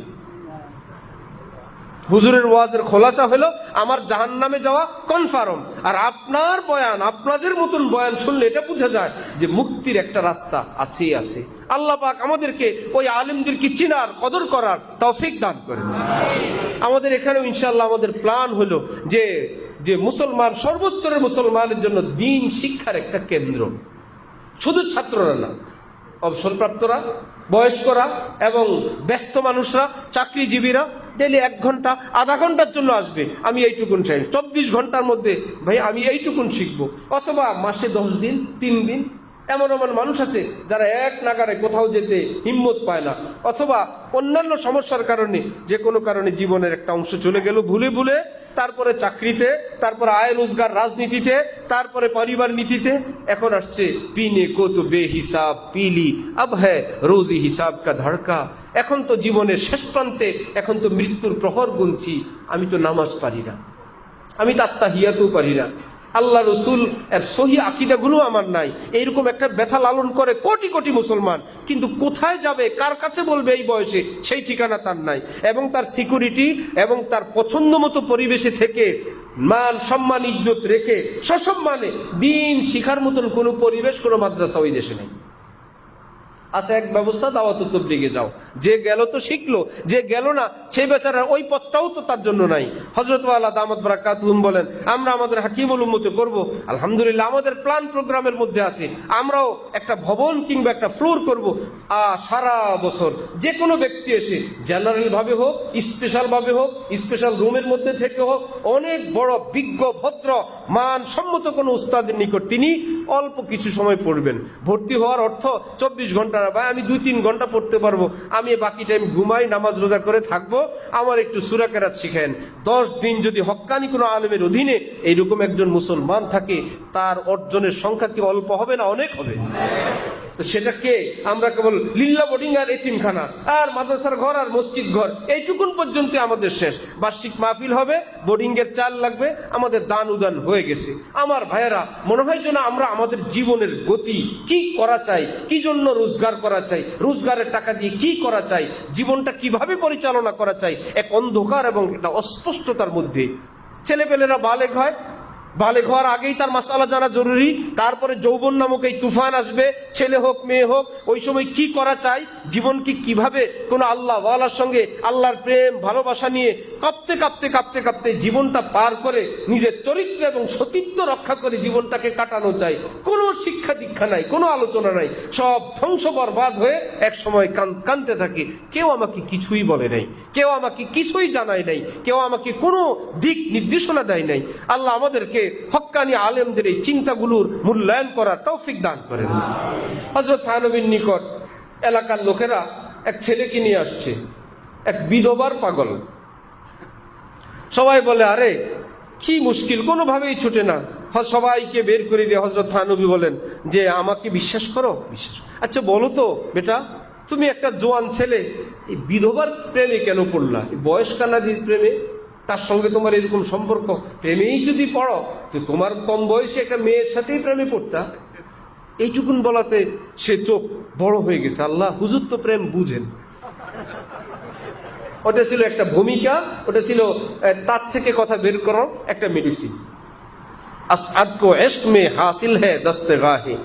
হুজুরের ওয়াজের খোলাসা হলো আমার জাহান্নামে যাওয়া কনফার্ম। আর আপনার বয়ান, আপনাদের মতন বয়ান শুনলে এটা বোঝা যায় যে মুক্তির একটা রাস্তা আছেই আছে। আল্লাহ পাক আমাদেরকে ওই আলেমদেরকে চিনার, কদর করার তৌফিক দান করেন। আমাদের এখানেও ইনশাআল্লাহ আমাদের প্ল্যান হলো যে মুসলমান, সর্বস্তরের মুসলমানের জন্য দ্বীন শিক্ষার একটা কেন্দ্র। শুধু ছাত্ররা না, অবসরপ্রাপ্তরা, বয়স্করা এবং ব্যস্ত মানুষরা, চাকরিজীবীরা ডেলি 1 ঘন্টা, আধা ঘন্টার জন্য আসবে, আমি এইটুকুন চাই। 24 ঘন্টার মধ্যে ভাই আমি এইটুকুন শিখবো। অথবা মাসে 10 দিন, 3 দিন। এমন মানুষ আছে যারা এক নাগারে কোথাও যেতে হিম্মত পায় না, অথবা অন্যান্য সমস্যার কারণে, যে কোনো কারণে জীবনের একটা অংশ চলে গেল ভুলে ভুলে, তারপরে চাকরিতে, তারপরে আয় রোজগার, রাজনীতিতে, তারপরে পরিবার নীতিতে, এখন আসছে পিনে কো তো বেহিসাব পিলি আব হ্যায় রোজি হিসাব কা ধড়কা। এখন তো জীবনের শেষ প্রান্তে, এখন তো মৃত্যুর প্রহর গুনছি, আমি তো নামাজ পারি না, আমি তো আত্তাহিয়াতও পারি না, আল্লাহ রসুল এর সহি আকীদাগুলো আমার নাই। এইরকম একটা ব্যথা লালন করে কোটি কোটি মুসলমান, কিন্তু কোথায় যাবে, কার কাছে বলবে এই বয়সে, সেই ঠিকানা তার নাই। এবং তার সিকিউরিটি এবং তার পছন্দ মতো পরিবেশে থেকে মান সম্মান ইজ্জত রেখে সসম্মানে দিন শিখার মতন কোনো পরিবেশ, কোনো মাদ্রাসা ওই দেশে নেই। আছে এক ব্যবস্থা, দাওয়াত তাবলীগে যাও, যে গেল তো শিখলো, যে গেল না সেই বেচারা ওই পথটাও তো তার জন্য নাই। হযরত ওয়ালা দামাত বারাকাতুহুম বলেন, আমরা আমাদের হাকিমুল উম্মতে করব, আলহামদুলিল্লাহ আমাদের প্ল্যান প্রোগ্রামের মধ্যে আছে। আমরাও একটা ভবন কিংবা একটা ফ্লোর করব, সারা বছর যে কোনো ব্যক্তি এসে জেনারেল ভাবে হোক, স্পেশাল ভাবে হোক, স্পেশাল রুমের মধ্যে থেকে হোক, অনেক বড় বিজ্ঞ ভদ্র মান সম্মত কোনো উস্তাদের নিকট তিনি অল্প কিছু সময় পড়বেন। ভর্তি হওয়ার অর্থ 24 ঘন্টা না ভাই, আমি 2-3 ঘন্টা পড়তে পারবো, আমি বাকি টাইম ঘুমাই, নামাজ রোজা করে থাকবো, আমার একটু সূরা কেরাত শিখেন। 10 দিন যদি হক্কানি কোনো আলেমের অধীনে এইরকম একজন মুসলমান থাকে, তার অর্জনের সংখ্যা কি অল্প হবে না অনেক হবে? তো সেটা কে? আমরা কেবল লিল্লা বোর্ডিং আর এতিমখানা আর মাদ্রাসার ঘর আর মসজিদ ঘর, এইটুকুন পর্যন্ত আমাদের শেষ। বার্ষিক মাহফিল হবে, বোর্ডিং এর চাল লাগবে, আমাদের দান উদান হয়ে গেছে। আমার ভাইয়েরা, মনে হয় যেন আমরা আমাদের জীবনের গতি কি করা চাই, কি জন্য রোজগার করা চাই, রোজগারের টাকা দিয়ে কি করা চাই, জীবনটা কিভাবে পরিচালনা করা চাই, এক অন্ধকার এবং একটা অস্পষ্টতার মধ্যে। ছেলেপেলেরা বালেগ হয়, বালেগ হওয়ার আগেই তার মাসালা জানা জরুরি। তারপরে যৌবন নামক এই তুফান আসবে, ছেলে হোক মেয়ে হোক, ওই সময় কি করা চাই, জীবনকে কিভাবে কোন আল্লাহ ওয়ালার সঙ্গে আল্লাহর প্রেম ভালোবাসা নিয়ে কাঁপতে কাঁপতে কাঁপতে কাঁপতে জীবনটা পার করে নিজের চরিত্র এবং সতীত্ব রক্ষা করে জীবনটাকে কাটানো চাই। কোনো শিক্ষা দীক্ষা নাই, কোনো আলোচনা নাই, সব ধ্বংস বরবাদ হয়ে এক সময় কাঁদতে থাকি। কেউ আমাকে কিছুই বলে নাই, কেউ আমাকে কিছুই জানায় নাই, কেউ আমাকে কোনো দিক নির্দেশনা দেয় নাই। আল্লাহ আমাদেরকে হক্কানি আলেমদের এই চিন্তাগুলোর মূল্যায়ন করার তৌফিক দান করেন। হযরত থানবীর নিকট এলাকার লোকেরা এক ছেলেকে নিয়ে আসছে, এক বিধবার পাগল। সবাই বলে, আরে কি মুশকিল, কোনোভাবেই ছুটে না। সবাইকে বের করে দিয়ে হযরত থানবী বলেন যে আমাকে বিশ্বাস করো, বিশ্বাস। আচ্ছা বলো তো বেটা, তুমি একটা জোয়ান ছেলে, এই বিধবার প্রেমে কেন পড়লা? বয়স্কা নারীর প্রেমে, তার সঙ্গে তোমার এরকম সম্পর্ক, প্রেমেই যদি পড়ো তো তোমার কম বয়সে একটা মেয়ের সাথেই প্রেমে পড়তা। এইটুকুন বলাতে সে চোখ বড় হয়ে গেছে। আল্লাহ, হুজুর তো প্রেম বুঝেন। ওটা ছিল একটা ভূমিকা, ওটা ছিল তার থেকে কথা বের করার একটা মেডিসিন। আসআদ কো ইশক মে হাসিল হে দস্তগাহে।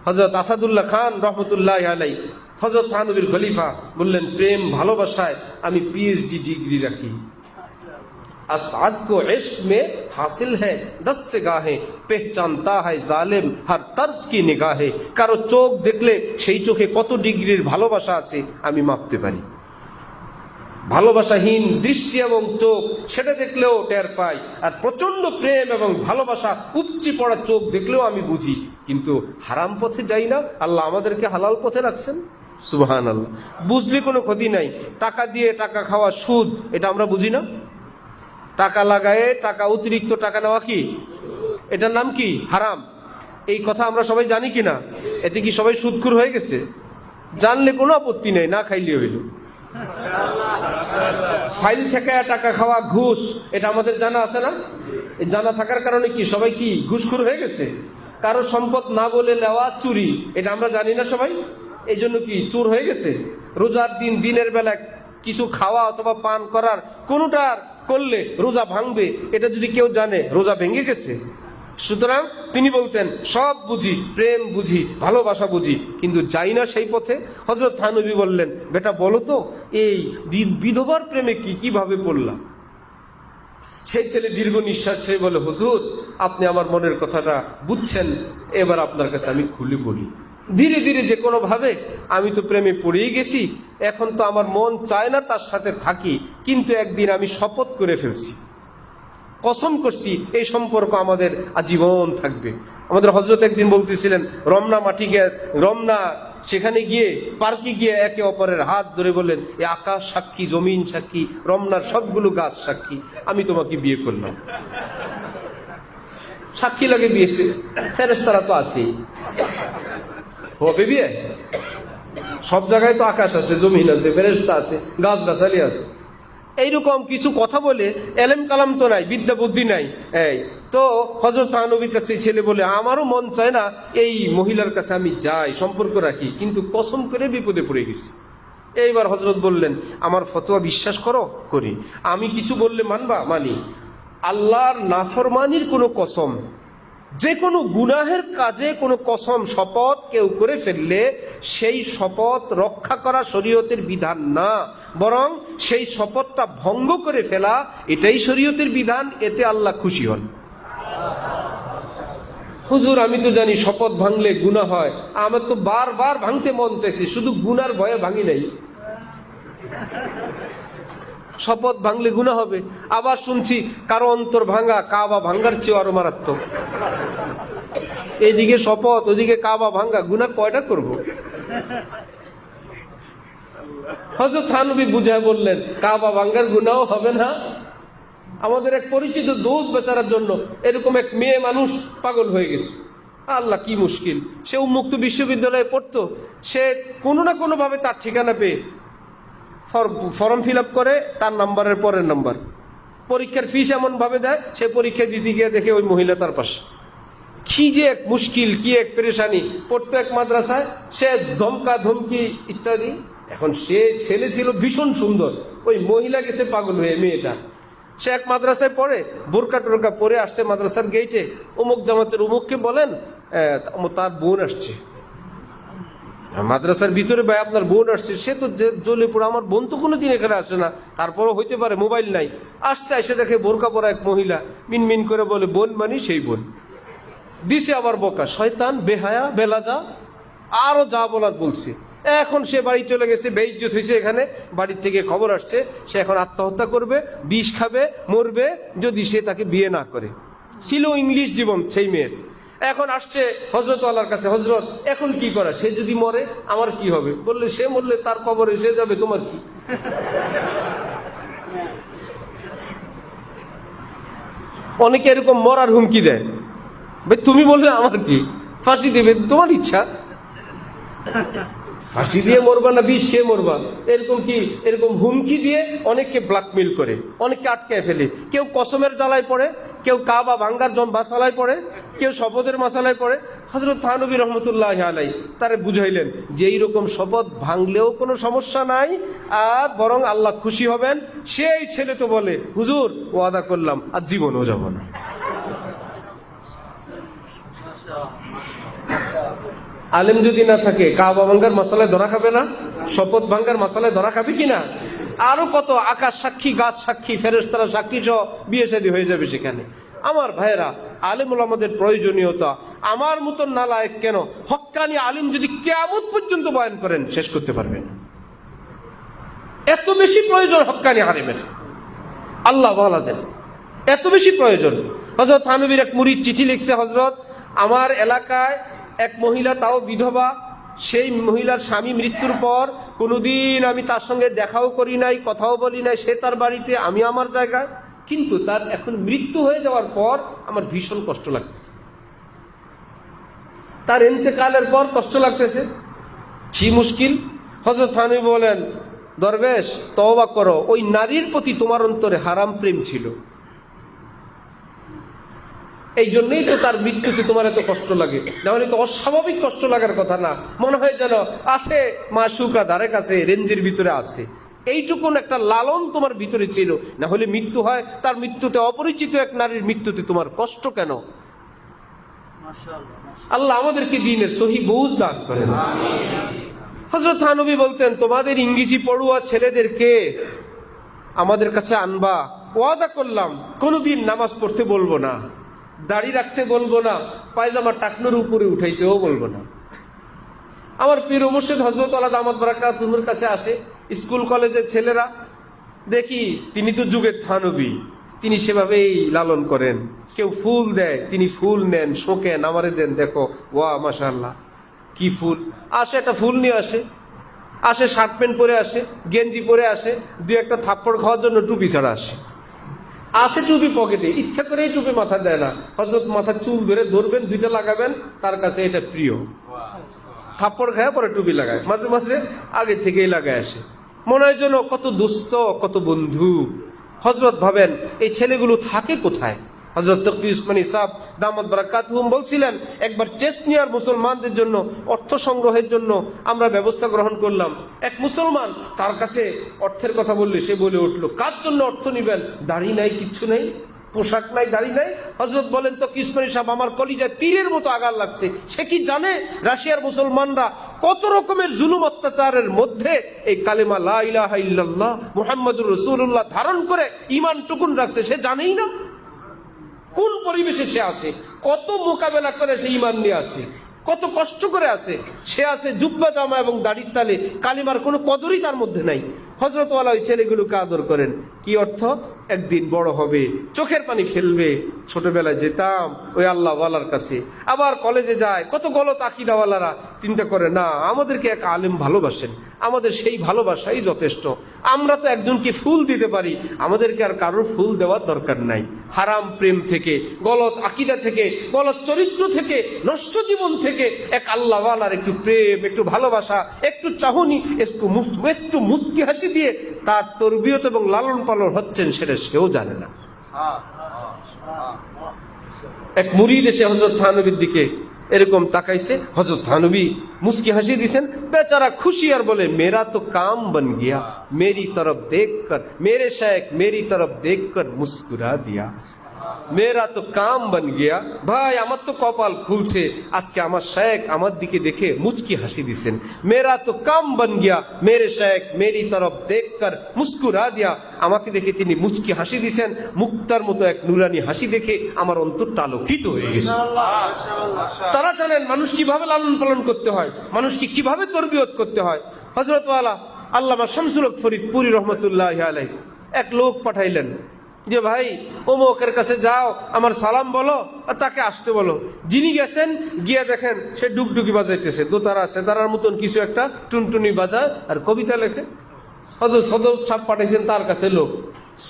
হযরত আসাদুল্লাহ খান রহমতুল্লাহ আলাই, হযরত থানবীর খলিফা, বললেন প্রেম ভালোবাসায় আমি পিএইচডি ডিগ্রি রাখি। আসআদ কো ইশক মে হাসিল হে দস্তগাহে, পেহচানতা है জালিম হর তর্জ কি নিগাহে। কারো চোখ দেখলে সেই চোখে কত ডিগ্রির ভালোবাসা আছে আমি মাপতে পারি। ভালোবাসাহীন দৃষ্টি এবং চোখ, সেটা দেখলেও টের পাই। আর প্রচন্ড প্রেম এবং ভালোবাসা উপচি পড়া চোখ দেখলেও আমি বুঝি। কিন্তু হারাম পথে যাই না, আল্লাহ আমাদেরকে হালাল পথে রাখছেন। সুবহানাল্লাহ। বুঝলে কোনো ক্ষতি নাই। টাকা দিয়ে টাকা খাওয়া সুদ, এটা আমরা বুঝি না? টাকা লাগায়ে টাকা, অতিরিক্ত টাকা নেওয়া কি, এটার নাম কি? হারাম। এই কথা আমরা সবাই জানি কিনা? এতে কি সবাই সুদখোর হয়ে গেছে? জানলে কোনো আপত্তি নেই, না খাইলে হইল। ফাইল থেকে টাকা খাওয়া, ঘুষ, এটা আমাদের জানা আছে না? এই জানা থাকার কারণে কি সবাই কি ঘুষখোর হয়ে গেছে? কারো সম্পদ না বলে নেওয়া, চুরি, এটা আমরা জানি না সবাই? এই জন্য কি চোর হয়ে গেছে? রোজার দিন দিনের বেলা কিছু খাওয়া অথবা পান করার কোনোটার করলে রোজা ভাঙবে, এটা যদি কেউ জানে, রোজা ভেঙে গেছে। সুতরাং তিনি বলতেন সব বুঝি, প্রেম বুঝি, ভালোবাসা বুঝি, কিন্তু যাই না সেই পথে। হযরত থানবী বললেন, বেটা বলো তো এই বিধবার প্রেমে কিভাবে পড়লাম? সেই ছেলে দীর্ঘ নিঃশ্বাস ছেড়ে বলে, হুজুর আপনি আমার মনের কথাটা বুঝছেন, এবার আপনার কাছে আমি খুলে বলি। ধীরে ধীরে যে কোনো ভাবে আমি তো প্রেমে পড়েই গেছি, এখন তো আমার মন চায় না তার সাথে থাকি, কিন্তু একদিন আমি শপথ করে ফেলছি, কসম করছি এই সম্পর্ক আমাদের আজীবন থাকবে। আমাদের হযরত একদিন বলতেছিলেন, রমনা সেখানে গিয়ে পার্কে গিয়ে একে অপরের হাত ধরে বললেন, এ আকাশ সাক্ষী, জমিন সাক্ষী, রমনার সবগুলো গাছ সাক্ষী, আমি তোমাকে বিয়ে করলাম। সাক্ষী লাগে বিয়েতে, ফেরেশতারা তো আছেই, হবে বিয়ে? সব জায়গায় তো আকাশ আছে, জমিন আছে, ফেরেশতা আছে, গাছ গাছালি আছে। এইরকম কিছু কথা বলে এলেম কালাম তো নাই, বিদ্যা বুদ্ধি নাই। এই তো হযরত থানবীর কাছে ছেলে বলে, আমারও মন চায় না এই মহিলার কাছে আমি যাই, সম্পর্ক রাখি, কিন্তু কসম করে বিপদে পড়ে গেছি। এইবার হযরত বললেন, আমার ফতোয়া বিশ্বাস করো? করি। আমি কিছু বললে মানবা? মানি। আল্লাহর নাফরমানির কোনো কসম, যে কোনো গুনাহের কাজে কোনো কসম, শপথ কেউ করে ফেললে সেই শপথ রক্ষা করা শরীয়তের বিধান না, বরং সেই শপথটা ভঙ্গ করে ফেলা এটাই শরীয়তের বিধান, এতে আল্লাহ খুশি হন। হুজুর আমি তো জানি শপথ ভাঙলে গুনাহ হয়, আমার তো বারবার ভাঙতে মন চাইছে, শুধু গুনার ভয়ে ভাঙি নাই। শপথ ভাঙলে গুনাহ হবে। আবার শুনছি কারো অন্তর ভাঙা কাবা ভাঙ্গার চেয়ে আরো মারাত্মক। এইদিকে শপথ, ওদিকে কাবা ভাঙ্গা, গুনাহ কয়টা করব? হযরত থানবী বুঝায় বললেন, কাবা ভাঙ্গার গুনাহ হবে না। আমাদের এক পরিচিত দোস্ত বেচারার জন্য এরকম এক মেয়ে মানুষ পাগল হয়ে গেছে। আল্লাহ কি মুশকিল, সে উন্মুক্ত বিশ্ববিদ্যালয়ে পড়তো, সে কোনো না কোনোভাবে তার ঠিকানা পেয়ে ফর্ম ফিল আপ করে, তার নাম্বারের পরের নাম্বার, পরীক্ষার ফিস এমনভাবে দেয়, সে পরীক্ষা দিতে গিয়ে দেখে ওই মহিলা তার পাশে। কি যে এক মুশকিল, কি এক পেরেশানি। পড়তো এক মাদ্রাসায়, সে ধমকা ধমকি ইত্যাদি। এখন সে ছেলে ছিল ভীষণ সুন্দর, ওই মহিলা গেছে পাগল হয়ে মেয়েটা। সে এক মাদ্রাসায় পড়ে, বোরকা টোরকা পরে আসছে মাদ্রাসার গেইটে, অমুক জামাতের অমুককে বলেন তার বোন আসছে মাদ্রাসার ভিতরে, ভাই আপনার বোন আসছে। সে তো জ্বলে পড়ে, আমার বোন তো কোনোদিন এখানে আসে না, তারপরও হইতে পারে, মোবাইল নাই। আসছে, এসে দেখে বোরকা পরা এক মহিলা, মিনমিন করে বলে বোন মানি সেই বোন। দিছে আবার বকা, শয়তান, বেহায়া, বেলাজা, আরো যা বলার বলছে। এখন সে বাড়ি চলে গেছে, বেইজ্জত হয়েছে। এখানে বাড়ির থেকে খবর আসছে সে এখন আত্মহত্যা করবে, বিষ খাবে, মরবে যদি সে তাকে বিয়ে না করে। ছিল ইংলিশ জীবন সেই মেয়ের। এখন আসছে হজরত আল্লাহর কাছে, হজরত এখন কি করা, সে যদি মরে আমার কি হবে? বললে সে মরলে তার কবরে সে যাবে, তোমার কি? অনেকে এরকম মরার হুমকি দেয়, ভাই তুমি বললে আমার কি, ফাঁসি দেবে, তোমার ইচ্ছা, ফাঁসি দিয়ে মরবা না বিষ খেয়ে মরবা, এরকম কি, এরকম হুমকি দিয়ে অনেককে ব্ল্যাকমেল করে, অনেককে আটকায় ফেলে। কেউ কসমের জ্বালায় পড়ে, কেউ কাবা ভাঙ্গার মাসালায় পড়ে, কেউ শপথের মাসালায় পড়ে। হযরত থানবী রহমতুল্লাহ আলাই তারে বুঝাইলেন যে এইরকম শপথ ভাঙলেও কোনো সমস্যা নাই, আর বরং আল্লাহ খুশি হবেন। সেই ছেলে তো বলে হুজুর ওয়াদা করলাম আর জীবনও যাব না। আলেম যদি না থাকে কাবা ভাঙ্গার মশালায় ধরা খাবে না? শপথ ভাঙ্গার মশালায় ধরা খাবে কিনা? আরো কত আকাশ সাক্ষী, গাছ সাক্ষী, ফেরেশতারা সাক্ষী সহ বিয়ে শাদী হয়ে যাবে সেখানে। আমার ভাইয়েরা, আলেম ওলামাদের প্রয়োজনীয়তা আমার মতন নালায়েক কেন, হক্কানি আলিম যদি কিয়ামত পর্যন্ত বয়ান করেন শেষ করতে পারবেন। এত বেশি প্রয়োজন হক্কানি আলিমের, আল্লাহ ওয়ালাদের এত বেশি প্রয়োজন। হযরত থানবীর এক মুরিদ চিঠি লিখছে, হযরত আমার এলাকায় এক মহিলা, তাও বিধবা, সেই মহিলার স্বামী মৃত্যুর পর কোনোদিন আমি তার সঙ্গে দেখাও করি নাই, কথাও বলি নাই, সে তার বাড়িতে, আমি আমার জায়গায়, কিন্তু তার এখন মৃত্যু হয়ে যাওয়ার পর আমার ভীষণ কষ্ট লাগতেছে, তার ইন্তেকালের পর কষ্ট লাগতেছে। কি মুশকিল। হযরত থানবী বলেন, দরবেশ তওবা করো, ওই নারীর প্রতি তোমার অন্তরে হারাম প্রেম ছিল, এই জন্যই তো তার মৃত্যুতে তোমার এত কষ্ট লাগে, নাহলে তো অস্বাভাবিক কষ্ট লাগার কথা না। মনে হয় যেন আছে মাশুকা ধারে কাছে, রেঞ্জের ভিতরে আছে, এইটুকুন একটা লালন তোমার ভিতরে ছিল। না হলে মৃত্যু হয়, তার মৃত্যুতে, অপরিচিত এক নারীর মৃত্যুতে তোমার কষ্ট কেন? আল্লাহ আমাদেরকে দ্বীনের সহি বুঝ দান করেন। হযরত থানবী বলতেন, তোমাদের ইংরেজি পড়ুয়া ছেলেদেরকে আমাদের কাছে আনবা, ওয়াদা করলাম কোনোদিন নামাজ পড়তে বলবো না, দাড়ি রাখতে বলবো না, পায়জামা টাকনোর উপরে উঠাইতেও বলবো না। আমার পীর ও মুর্শিদ হযরত আলা দামাত বারাকাতুহুর কাছে আসে স্কুল কলেজের ছেলেরা, দেখি তিনি তো যুগের থানবী, তিনি সেভাবেই লালন করেন। কেউ ফুল দেয়, তিনি ফুল নেন, শোকেন, আমারে দেন, দেখো ওয়া মাশাআল্লাহ কি ফুল। আসে একটা ফুল নিয়ে আসে, আসে শার্ট প্যান্ট পরে আসে, গেঞ্জি পরে আসে, দু একটা থাপ্পড় খাওয়ার জন্য টুপি ছাড়া আসে, আসে টুপি পকেটে, ইচ্ছা করে টুপি মাথা দেয় না। হযরত মাথার চুল ধরে ধরবেন, দুইটা লাগাবেন, তার কাছে এটা প্রিয়। থাপ্পড় খায় পরে টুপি লাগায়, মাঝে মাঝে আগে থেকেই লাগায় আসে, মনে হয় যেন কত দুস্থ, কত বন্ধু। হযরত ভাবেন এই ছেলেগুলো থাকে কোথায়? হযরত তকি উসমানী সাহেব দামাত বারাকাতুহুম বলছিলেন, একবার চেচনিয়ার মুসলমানদের জন্য অর্থ সংগ্রহের জন্য আমরা ব্যবস্থা গ্রহণ করলাম। এক মুসলমান, তার কাছে অর্থের কথা বললে সে বলে উঠলো, কার জন্য অর্থ নিবেন? দাড়ি নাই, কিচ্ছু নাই, পোশাক নাই, দাড়ি নাই। হযরত বলেন, তকি উসমানী সাহেব আমার কলিজায় তীরের মতো আঘাত লাগছে। সে কি জানে রাশিয়ার মুসলমানরা কত রকমের জুলুম অত্যাচারের মধ্যে এই কালেমা লা ইলাহা ইল্লাল্লাহ মুহাম্মাদুর রাসূলুল্লাহ ধারণ করে ঈমান টুকুন রাখছে? সে জানেই না কোন পরিবেশে সে আছে, কত মোকাবেলা করে সে ঈমান নিয়ে আসে, কত কষ্ট করে আসে। সে আছে জুব্বা জামা এবং দাড়ির তালে, কালিমার কোনো কদরই তার মধ্যে নাই। হযরতওয়ালা ওই ছেলেগুলোকে আদর করেন। কি অর্থ? একদিন বড় হবে, চোখের পানি ফেলবে। ছোটবেলায় যেতাম ওই আল্লাহওয়ালার কাছে, আবার কলেজে যায়, কত গলত আকীদাওয়ালারা চিন্তা করে না আমাদেরকে এক আলেম ভালোবাসেন, আমাদের সেই ভালোবাসাই যথেষ্ট। আমরা তো একজনকে ফুল দিতে পারি, আমাদেরকে আর কারোর ফুল দেওয়ার দরকার নাই। হারাম প্রেম থেকে, গলত আকীদা থেকে, গলত চরিত্র থেকে, নষ্ট জীবন থেকে এক আল্লাহওয়ালার একটু প্রেম, একটু ভালোবাসা, একটু চাহনি, একটু মুস্কি হাসি দিয়ে তার তরবিয়ত এবং লালন পালন হচ্ছেন সেটা সেও জানে না। এক মুরিদ এসে হযরত থানবীর দিকে এরকম তাকাইছে, হযরত থানবী মুস্কি হাসি দিছেন, বেচারা খুশি আর বলে মেরা তো কাম বন গিয়া মেরি তরফ দেখ কর, মেরে শেখ মেরি তরফ দেখ কর মুস্কুরা দিয়া। মেরা তো কাম বন গিয়া, ভাই আমার তো কপাল খুলছে, আজকে আমার শেখ আমার দিকে দেখে মুচকি হাসি দিছেন। মেরা তো কাম বন গিয়া মেরে শেখ মেরি তরফ দেখ কর মুস্কুরা দিয়া, আমাকে দেখে তিনি মুচকি হাসি দিছেন। মুক্তার মতো এক নুরানি হাসি দেখে আমার অন্তরটা আলোকিত হয়ে গেছে। তারা জানেন মানুষ কিভাবে লালন পালন করতে হয়, মানুষকে কিভাবে তরবিয়ত করতে হয়। হযরতওয়ালা আল্লামা শামসুল হক ফরিদপুরি রহমতুল্লাহ আলাইহি এক লোক পাঠাইলেন যে ভাই অমুকের কাছে যাও, আমার সালাম বলো আর তাকে আসতে বলো। যিনি গেছেন গিয়ে দেখেন সে ডুগডুগি বাজাইতেছে, দোতারা সেতারার মতন কিছু একটা টুনটুনি বাজায় আর কবিতা লেখে। সদর সাহেব পাঠাইছেন তার কাছে লোক,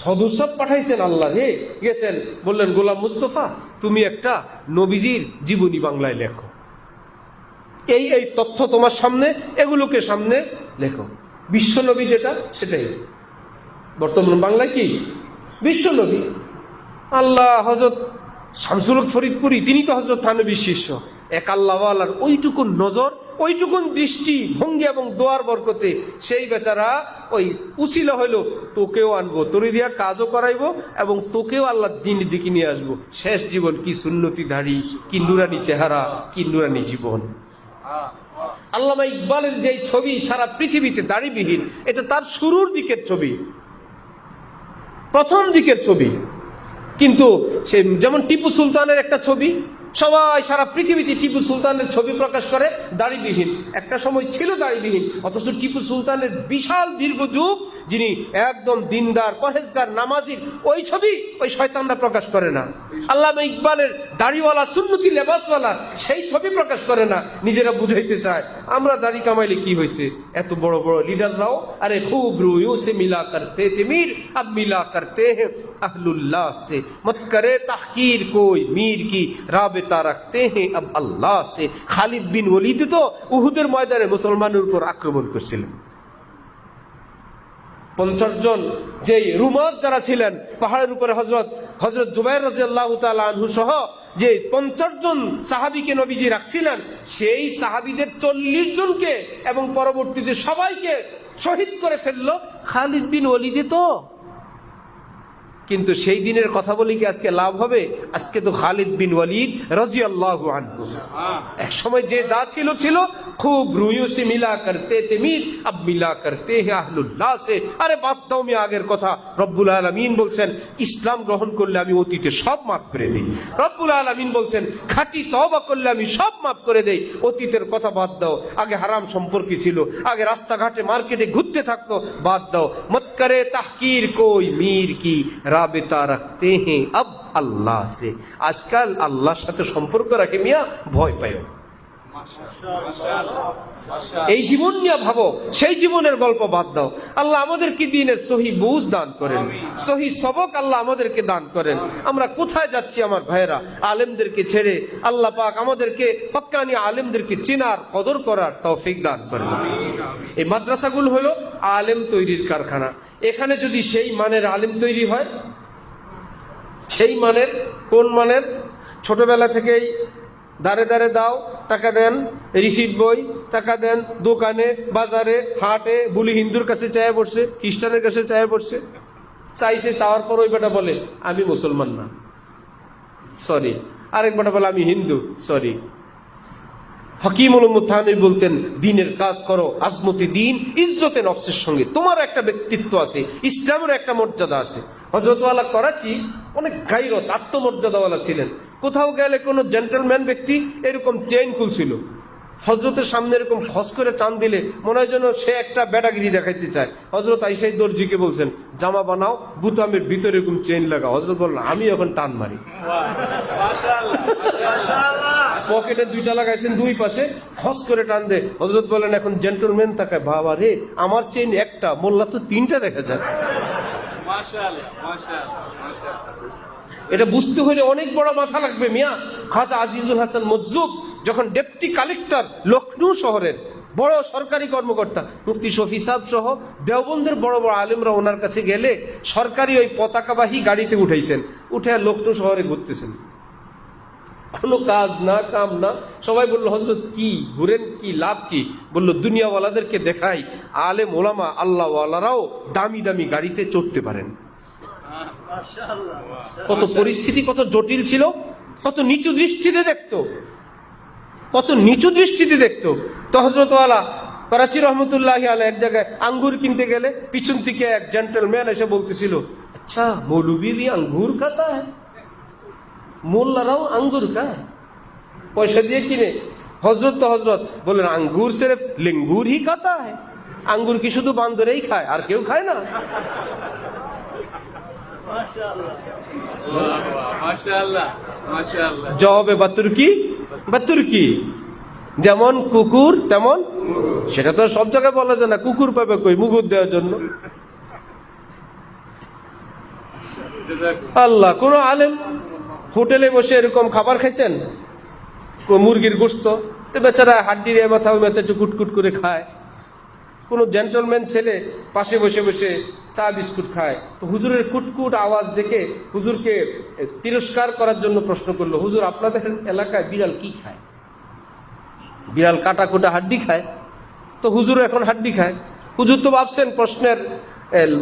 সদর সাহেব পাঠাইছেন আল্লাহ রে, গেছেন বললেন গোলাম মুস্তফা তুমি একটা নবীজির জীবনী বাংলায় লেখো, এই এই তথ্য তোমার সামনে, এগুলোকে সামনে লেখো। বিশ্ব নবী যেটা সেটাই বর্তমান বাংলায় কি বিশ্ব নবী। আল্লাহ হযরত শামসুল হক ফরিদপুরি তিনি তো হযরত থানবীর শিষ্য, এক আল্লাহওয়ালার ওইটুকুন নজর, ওইটুকুন দৃষ্টি ভঙ্গি এবং দোয়ার বরকতে সেই বেচারা ওই উসিলা হইল, তোকেও আনবো, তোরে দিয়া কাজও করাইবো এবং তোকেও আল্লাহর দিনের দিকে নিয়ে আসবো। শেষ জীবন কি সুন্নতি দাড়ি, কি নুরানি চেহারা, কি নুরানি জীবন। আল্লামা ইকবালের যে ছবি সারা পৃথিবীতে দাড়িবিহীন, এটা তার শুরুর দিকের ছবি, প্রথম দিকের ছবি। কিন্তু সে যেমন টিপু সুলতানের একটা ছবি, সবাই সারা পৃথিবীতে টিপু সুলতানের ছবি প্রকাশ করে দাড়িবিহীন। একটা সময় ছিল দাড়িবিহীন, অথচ টিপু সুলতানের বিশাল দীর্ঘ যুগ যিনি একদম দিনদার পরহেজগার নামাজি, ওই ছবি ওই শয়তানরা প্রকাশ করে না। আল্লামা ইকবালের দাড়িওয়ালা সুন্নতি লেবাসওয়ালা সেই ছবি প্রকাশ করে না, নিজেরা বুঝাইতে চায় আমরা দাড়ি কামাইলে কি হয়েছে। এত বড় বড় লিডাররাও আরে খুব রুয়ো সে মিলা করতে थे मीर अब मिला करते हैं अहलुल्लाह से मत करे तहकीर कोई मीर की राबता रखते हैं अब अल्लाह से। খালিদ বিন ওলীদ তো উহুদের ময়দানে মুসলমানের উপর আক্রমণ করছিলেন। 50 জন যে রুমাত যারা ছিলেন পাহাড়ের উপরে, হযরত জুবাইর রাদিয়াল্লাহু তাআলা আনহু সহ যে 50 জন সাহাবীকে নবীজি রাখছিলেন, সেই সাহাবীদের 40 জনকে এবং পরবর্তীতে সবাইকে শহীদ করে ফেললো খালিদ বিন ওলীদ তো। কিন্তু সেই দিনের কথা বলি কি আজকে লাভ হবে? আজকে তো খালিদ বিন ওলীদ রাদিয়াল্লাহু আনহু এক সময় যে যা ছিল ছিল, খুব রুয়ো সে মিলা করতে थे मीर अब मिला करते हैं अहलुल्लाह से। আরে বাদ দাও মি আগের কথা। রব্বুল আলামিন বলছেন ইসলাম গ্রহণ করলে আমি অতীতে সব মাফ করে দেই। রব্বুল আলামিন বলছেন খাঁটি তওবা করলে আমি সব মাফ করে দেই। অতীতের কথা বাদ দাও, আগে হারাম সম্পর্কে ছিল, আগে রাস্তাঘাটে মার্কেটে ঘুরতে থাকতো, বাদ দাও। মত করে তাহকির কোই मीर की রাবেতা রাখতে हैं अब আল্লাহ সে। আজকাল আল্লাহর সাথে সম্পর্ক রাখে মিয়া ভয় পায়ও। এই জীবন নিয়ে ভাবো, সেই জীবনের গল্প বাদ দাও। আল্লাহ আমাদেরকে দিনের সহি বুঝ দান করেন, সহি সবক আল্লাহ আমাদেরকে দান করেন। আমরা কোথায় যাচ্ছি আমার ভাইয়েরা? আলেমদেরকে ছেড়ে আল্লাহ পাক আমাদেরকে হক্কানি আলেমদেরকে চেনার কদর করার তৌফিক দান করেন। এই মাদ্রাসাগুলো হলো আলেম তৈরির কারখানা। এখানে যদি সেই মানের আলেম তৈরি হয়, সেই মানের, কোন মানের? ছোটবেলা থেকেই দাঁড়ে দাঁড়ে দাও, টাকা দেন, রিসিট বই, টাকা দেন, দোকানে বাজারে হাটে বুলি হিন্দুর কাছে চায় পড়ছে, খ্রিস্টানের কাছে চায় পড়ছে, চাইছে, চাওয়ার পর ওই বেটা বলে আমি মুসলমান না, সরি। আরেক বেটা বলে আমি হিন্দু, সরি। হাকিমুল মুথানি বলতেন দিনের কাজ করো আজমতি দিন ইজ্জতে নফসের সঙ্গে। তোমার একটা ব্যক্তিত্ব আছে, ইসলামের একটা মর্যাদা আছে। হযরতওয়ালা করাচি অনেক গায়রত আত্মমর্যাদাওয়ালা ছিলেন। কোথাও গেলে কোনো জেন্টলম্যান ব্যক্তি এরকম চেইন খুলছিল, হজরতের সামনে এরকম খস করে টান দিলে মনে হয় যেন সে একটা বেটাগিরি দেখাইতে চায়। হজরত আইসাই দর্জিকে বলছেন, জামা বানাও, বুতামের ভিতরে এরকম চেইন লাগাও। হজরত বললেন, আমি এখন টান মারি। পকেটে দুইটা লাগাইছেন, দুই পাশে খস করে টান দে। হজরত বলেন, এখন জেন্টলম্যান তাকায়, বাবা রে, আমার চেইন একটা, মোল্লা তো তিনটা দেখা যায়। এটা বুঝতে হলে অনেক বড় মাথা লাগবে মিয়া। খাজা আজিজুল হাসান মজজুব যখন ডেপুটি কালেক্টর লখনৌ শহরের বড় সরকারি কর্মকর্তা, মুফতি শফি সাহেব সহ দেওবন্দের বড় বড় আলেমরা ওনার কাছে গেলে সরকারি ওই পতাকাবাহী গাড়িতে উঠাইছেন, উঠে লখনৌ শহরে ঘুরতেছেন। কোনো কাজ না, কাম না। সবাই বললো, হজরত কি ঘুরেন, কি লাভ কি? বললো, দুনিয়াওয়ালাদেরকে দেখাই আলেম ওলামা আল্লাহওয়ালারাও দামি দামি গাড়িতে চড়তে পারেন। কত পরিস্থিতি কত জটিল ছিল, কত নিচু দৃষ্টিতে দেখতো, কত নিচু দৃষ্টিতে দেখতো। তো হযরত ওয়ালা করাচি রহমতুল্লাহি আলাইহি এক জায়গায় আঙ্গুর কিনতে গেলে পিছন থেকে এক জেন্টলম্যান এসে বলতেছিল, আচ্ছা মৌলবি ভি আঙ্গুর খাতা হ্যায়, মোল্লারাও আঙ্গুর খায়, পয়সা দিয়ে কিনে। হজরত তো হজরত বললেন, আঙ্গুর সির্ফ লিঙ্গুর হি খাতা হ্যায়, আঙ্গুর কি শুধু বান্দরেই খায়, আর কেউ খায় না? জবাবে বাতুর্কি, বাতুর্কি যেমন কুকুর তেমন। সেটা তো সব জায়গায় বলা যায় না, কুকুর পাবে কই মুগুর দেওয়ার জন্য? আল্লাহ, কোন আলেম হোটেলে বসে এরকম খাবার খাইছেন, মুরগির গোশত, বেচারা হাড্ডির এ মাথা ওই মাথা একটু কুটকুট করে খায়। কোন জেন্টলম্যান ছেলে পাশে বসে বসে চা বিস্কুট খায়। তো হুজুরের কুটকুট আওয়াজ দেখে হুজুরকে তিরস্কার করার জন্য প্রশ্ন করলো, হুজুর আপনাদের এলাকায় বিড়াল কি খায়? বিড়াল কাটা কুটা হাড্ডি খায়। তো হুজুর এখন হাড্ডি খায়। হুজুর তো ভাবছেন প্রশ্নের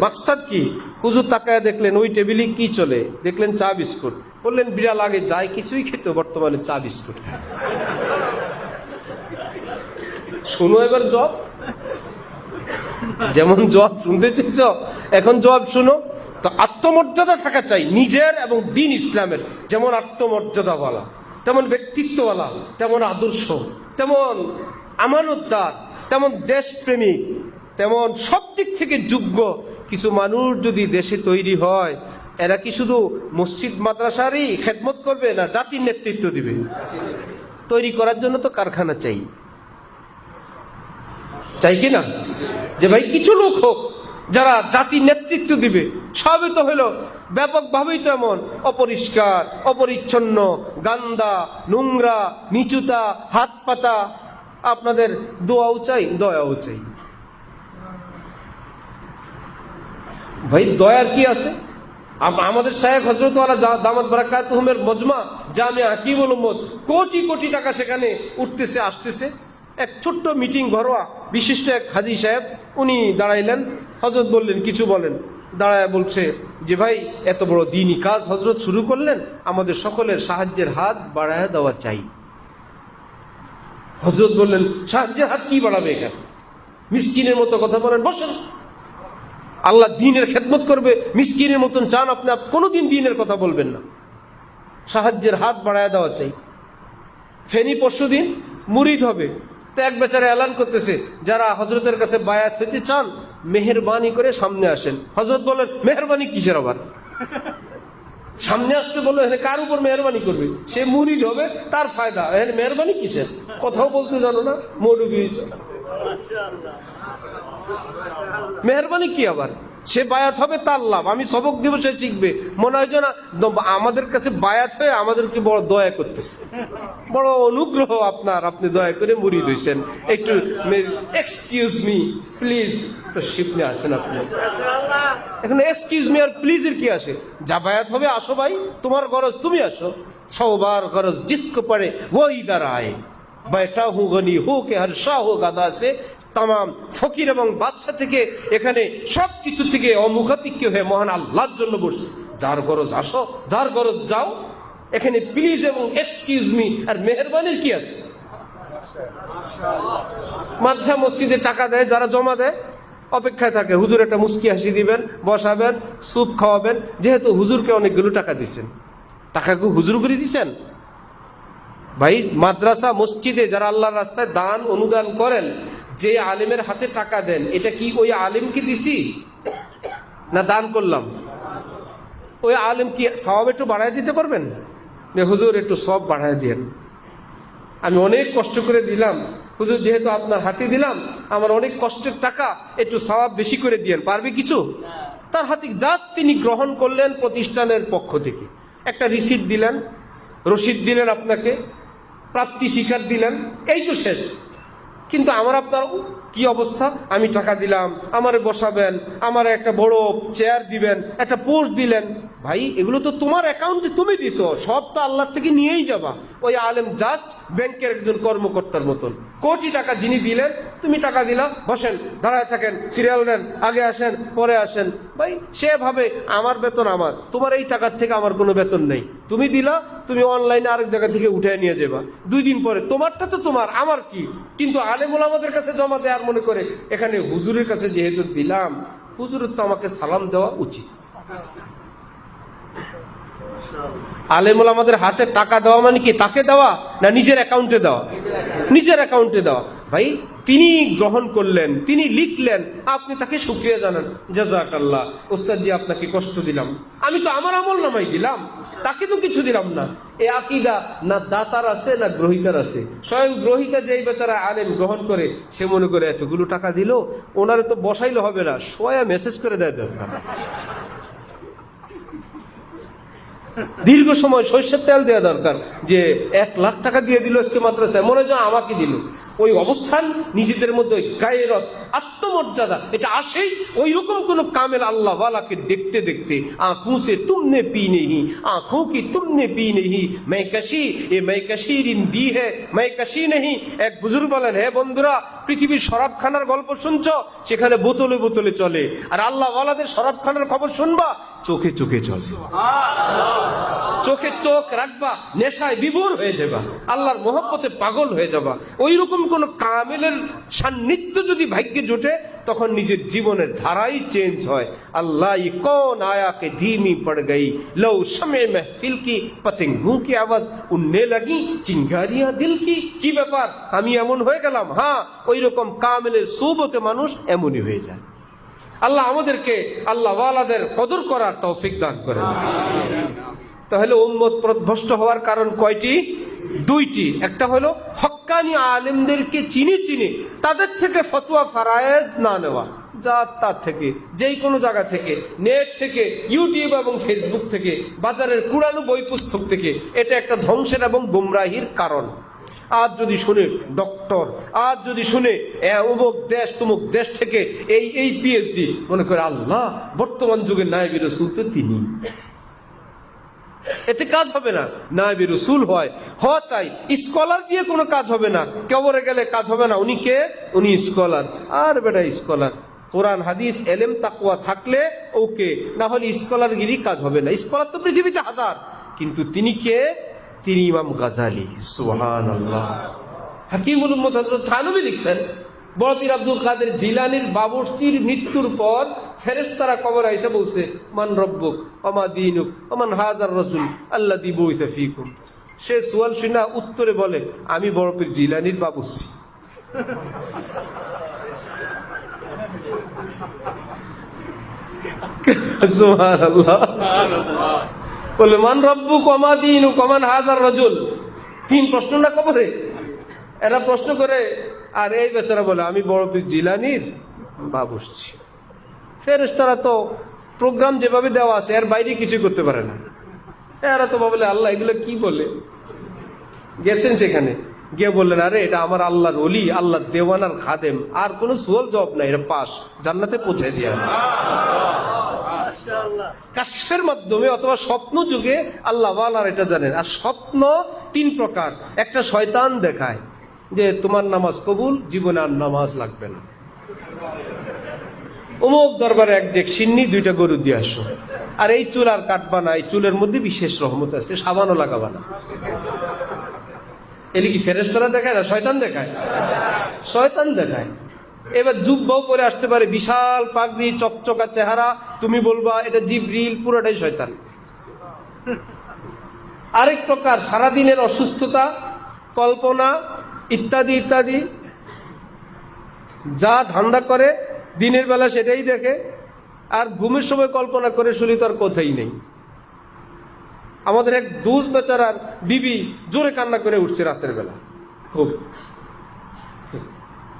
মাকসাদ কি। হুজুর তাকায় দেখলেন ওই টেবিলে কি চলে, দেখলেন চা বিস্কুট। বললেন, বিড়াল আগে যায় কিছুই খেত, বর্তমানে চা বিস্কুট খায়। শুনো এবার জব, যেমন জবাব শুনতে চাইছ এখন জবাব শুনো। তো আত্মমর্যাদা থাকা চাই নিজের এবং দিন ইসলামের। যেমন আত্মমর্যাদাওয়ালা, তেমন ব্যক্তিত্বওয়ালা, তেমন আদর্শ, তেমন আমানতদার, তেমন দেশপ্রেমিক, তেমন সব দিক থেকে যোগ্য কিছু মানুষ যদি দেশে তৈরি হয়, এরা কি শুধু মসজিদ মাদ্রাসারই খেদমত করবে, না জাতির নেতৃত্ব দিবে? তৈরি করার জন্য তো কারখানা চাই, চাই কিনা? যে ভাই কিছু লোক হোক যারা জাতির নেতৃত্ব দিবে। সবই তো হলো ব্যাপকভাবেই তো এমন অপরিষ্কার, অপরিচ্ছন্ন, গান্দা, নোংরা, নিচুতা, হাত পাতা। আপনাদের দোয়াও চাই, দয়াও চাই। ভাই দয়ার কি আছে? আমাদের শায়েখ হযরত ওয়ালা দামাত বারাকাতুহুমের মজমা জামিয়া হাকিমুল উম্মত, কোটি কোটি টাকা সেখানে উঠতেছে আসতেছে। এক ছোট্ট মিটিং, ঘরোয়া, বিশিষ্ট এক হাজী সাহেব উনি দাঁড়াইলেন। হজরত বললেন, কিছু বলেন। দাঁড়ায় বলছে যে, ভাই এত বড় দ্বীনি কাজ হজরত শুরু করলেন, আমাদের সকলের সাহায্যের হাত বাড়ায় দেওয়া চাই। হজরত বললেন, সাহায্যের হাত কি বাড়াবে এখানে? মিসকিনের মতো কথা বলেন, বসেন। আল্লাহ দ্বীনের খেদমত করবে, মিসকিনের মতন চান আপনি, কোনোদিন দ্বীনের কথা বলবেন না। সাহায্যের হাত বাড়ায় দেওয়া চাই। ফেনী পরশুদিন মুরিদ হবে। তো এক বেচারা এলান করতেছে, যারা হজরতের কাছে বায়াত হইতে চান মেহেরবানি করে সামনে আসেন। হজরত বলেন, মেহেরবানি কিসের আবার? সামনে আসতে বললো, এখানে কার উপর মেহরবানি করবে? সে মুরিদ হবে, তার ফায়দা, এখানে মেহরবানি কিসের? কথাও বলতে জানো না, মৌলবী। মেহরবানি কি আবার? সে বায়াত হবে, তার লাভ। আমি সবক দিব, সে শিখবে। মনে হয় যে না আমাদের কাছে বায়াত হয়ে আমাদেরকে বড় দয়া করতেছে, বড় অনুগ্রহ আপনার, আপনি দয়া করে মুরিদ হইছেন, একটু এক্সকিউজ মি প্লিজ, তো শিখলে আসেন আপনি। এখন এক্সকিউজ মি আর প্লিজের কি আসে? যা বায়াত হবে আসো ভাই, তোমার গরজ তুমি আসো। সবার গরজ জিসকো পড়ে वो इधर आए, बैठा हूं गनी हो के हर शाह हो गादा से। তাম ফকির এবং বাদশা থেকে এখানে সব কিছু থেকে অমুখাপিক্য হয়ে মহান আল্লাহর জন্য বসছে। যার গরজ আসো, যার গরজ যাও। এখানে প্লিজ এবং এক্সকিউজ মি আর মেহরবানির কি আছে? মাদ্রাসা মসজিদে টাকা দেয় যারা, জমা দেয়, অপেক্ষায় থাকে হুজুর একটা মুস্কি হাসি দিবেন, বসাবেন, স্যুপ খাওয়াবেন। যেহেতু হুজুরকে অনেকগুলো টাকা দিচ্ছেন, টাকাকে হুজুর করে দিচ্ছেন, ভাই মাদ্রাসা মসজিদে যারা আল্লাহর রাস্তায় দান অনুদান করেন, যে আলেমের হাতে টাকা দেন, এটা কি ওই আলেমকে দিছি না দান করলাম? ওই আলেম কি সওয়াব একটু বাড়ায় দিতে পারবেন? হুজুর একটু সওয়াব বাড়ায় দেন, আমি অনেক কষ্ট করে দিলাম, হুজুর যেহেতু আপনার হাতে দিলাম, আমার অনেক কষ্টের টাকা, একটু সওয়াব বেশি করে দিয়েন, পারবে কিছু? তার হাতে জাস্ট তিনি গ্রহণ করলেন, প্রতিষ্ঠানের পক্ষ থেকে একটা রিসিট দিলেন, রসিদ দিলেন, আপনাকে প্রাপ্তি স্বীকার দিলেন, এই তো শেষ। কিন্তু আমার আপনার কি অবস্থা? আমি টাকা দিলাম, আমারে বসাবেন, আমার একটা বড় চেয়ার দিবেন, একটা পোস্ট দিলেন। ভাই এগুলো তো তোমার অ্যাকাউন্টে তুমি দিছো, সব তো আল্লাহ থেকে নিয়েই যাবা। ওই আলেম জাস্ট ব্যাংকের একজন কর্মকর্তার মতন, কোটি টাকা যিনি দিলেন, তুমি টাকা দিলা, বসেন, দাঁড়ায় থাকেন, সিরিয়াল দেন, আগে আসেন, পরে আসেন। ভাই সে ভাবে আমার বেতন আমার, তোমার এই টাকার থেকে আমার কোনো বেতন নেই, তুমি দিলা, তুমি অনলাইনে আরেক জায়গা থেকে উঠে নিয়ে যাবা, 2 দিন পরে তোমারটা তো তোমার, আমার কি? কিন্তু আলেম ওলামাদের কাছে জমা দেওয়ার মনে করে এখানে হুজুরের কাছে যেহেতু দিলাম, হুজুরের তো আমাকে সালাম দেওয়া উচিত। আলেম ওলামাদের হাতে টাকা দেওয়া মানে কি তাকে দেওয়া না নিজের অ্যাকাউন্টে দেওয়া? নিজের অ্যাকাউন্টে দেওয়া। ভাই তিনি গ্রহণ করলেন, তিনি লিখলেন, আপনি তাকে শুকরিয়া জানান, জাযাকাল্লাহ ওস্তাদজি, আপনাকে কষ্ট দিলাম, আমি তো আমার আমল নামাই দিলাম, তাকে তো কিছু দিলাম না। এ আকীদা না দাতার আছে না গ্রহিতার আছে। স্বয়ং গ্রহিতা যেই বেচারা আলেম গ্রহণ করে, সে মনে করে এতগুলো টাকা দিল, ওনারে তো বসাইলে হবে না, সোয়া মেসেজ করে দেয় দরকার, দীর্ঘ সময় সরষের তেল দেওয়া দরকার, যে 1 লাখ টাকা দিয়ে দিল আজকে মাদ্রাসায়, মনে হয় আমাকে দিল। ওই অবস্থান, নিজেদের মধ্যে গায়রত, আত্মমর্যাদা, এটা আসেই ওই রকম কোন কামেল আল্লাহ ওয়ালাকে দেখতে দেখতে। আঁখোं से तुमने पी नहीं, आंखों की तुमने पी नहीं, मैं कशी ये मैं कशीरिन दी है मैं कशी नहीं। এক বুজুর্গ বলেন, হে বন্ধুরা, পৃথিবীর শরাবখানার গল্প শুনছো, সেখানে বোতলে বোতলে চলে, আর আল্লাহ ওয়ালাদের শরাবখানার খবর শুনবা, চোখে চোখে চলে। চোখে চোখ রাখবা, নেশায় বিভোর হয়ে যাবা, আল্লাহর মহব্বতে পাগল হয়ে যাবা। ওই রকম কোন কামেলের সান্নিধ্য যদি ভাগ্যে জোটে, তখন নিজের জীবনের ধারাই চেঞ্জ হয়। আল্লাহ কোন আয়া কে ধীমি পড় গই, লো শমে महफिल की पतंगों की आवाज उड़ने लगी चिंगारियां दिल की। কি ব্যাপার, আমি এমন হয়ে গেলাম? হ্যাঁ, ওই রকম কামেলের সোবতে মানুষ এমনই হয়ে যায়। আল্লাহ আমাদেরকে আল্লাহ ওয়ালাদের কদর করার তৌফিক দান করেন। তাহলে উম্মত পথভ্রষ্ট হওয়ার কারণ কয়টি? 2টি। একটা হলো হক্কানি আলেমদেরকে চিনে চিনে তাদের থেকে ফতোয়া ফারায়েজ না নেওয়া, যা তার থেকে, যেই কোনো জায়গা থেকে, নেট থেকে, ইউটিউব এবং ফেসবুক থেকে, বাজারের পুরানো বই পুস্তক থেকে। এটা একটা ধ্বংসের এবং গুমরাহির কারণ। আজ যদি শুনে ডক্টর, আজ যদি শুনে অমুক দেশ তমুক দেশ থেকে এই পিএইচডি, মনে করে আল্লাহ বর্তমান যুগের নায়েবে রাসূল তো তিনি। এতে কাজ হবে না, নায়েবে রাসূল হওয়া চাই। স্কলার দিয়ে কোনো কাজ হবে না, কবরে গেলে কাজ হবে না। উনি কে? উনি স্কলার। আর বেটা স্কলার, কোরআন হাদিস এলেম তাকওয়া থাকলে ওকে, না হলে স্কলারগিরি কাজ হবে না। স্কলার তো পৃথিবীতে হাজার, কিন্তু তিনি কে? তিনি ইমাম গাজালি। সুবহানাল্লাহ। হাকিমুল উম্মত হযরত থানবী লিখছেন, বড় পীর আব্দুল কাদের জিলানীর বাবরচির মৃত্যুর পর ফেরেশতারা কবরে এসে বলছে, মান রব্বুক ওয়া মা দীনুক ওয়া মান হাযার রাসূল আল্লাযী বুইসা ফীকুম। সে সুয়াল শুনে উত্তরে বলে, আমি বড় পীর জিলানীর বাবরচি। সুবহানাল্লাহ। বলে মান রব্বুক ওয়া মা দীনুক ওয়া মান হাযার রাজুল। 3 প্রশ্ন না কবরে, এরা প্রশ্ন করে, আর এই বেচারা বলে আমি বড় পীর জিলানীর বাবরচি। ফেরেশতারা তো প্রোগ্রাম যেভাবে দেওয়া আছে এর বাইরে কিছু করতে পারে না। এরা তো বলে আল্লাহ এগুলো কি বলে। গেছেন সেখানে, গিয়ে বললেন, আরে এটা আমার আল্লাহর ওলি, আল্লাহর দেওয়ানার খাদেম, আর কোনো সুয়াল জবাব নাই, এটা পাস, জান্নাতে পৌঁছে দিয়া। কাশফের মাধ্যমে অথবা স্বপ্ন যুগে আল্লাহ ওয়ালার এটা জানেন। আর স্বপ্ন 3 প্রকার। একটা শয়তান দেখায় যে তোমার নামাজ কবুল, জীবনে আর নামাজ লাগবে না, অমুক দরবারে 1 ডেক সিন্নি 2টা গরু দিয়ে আসো, আর এই চুল আর কাটবা না, এই চুলের মধ্যে বিশেষ রহমত আছে, সাবানও লাগাবা না। এলি কি ফেরেশতারা দেখায় না শয়তান দেখায়? শয়তান দেখায়। এবার জুব্বাও পরে আসতে পারে, বিশাল পাগড়ি, চকচকা চেহারা, তুমি বলবা এটা জিবরিল, পুরোটাই শয়তান। আরেক প্রকার, সারাদিনের অসুস্থতা, কল্পনা ইত্যাদি ইত্যাদি, যা ধান্দা করে দিনের বেলা সেটাই দেখে, আর ঘুমের সময় কল্পনা করে শুনি তার কথাই নেই। আমাদের এক দুজ বেচারার বিবি জোরে কান্না করে উঠছে রাতের বেলা, খুব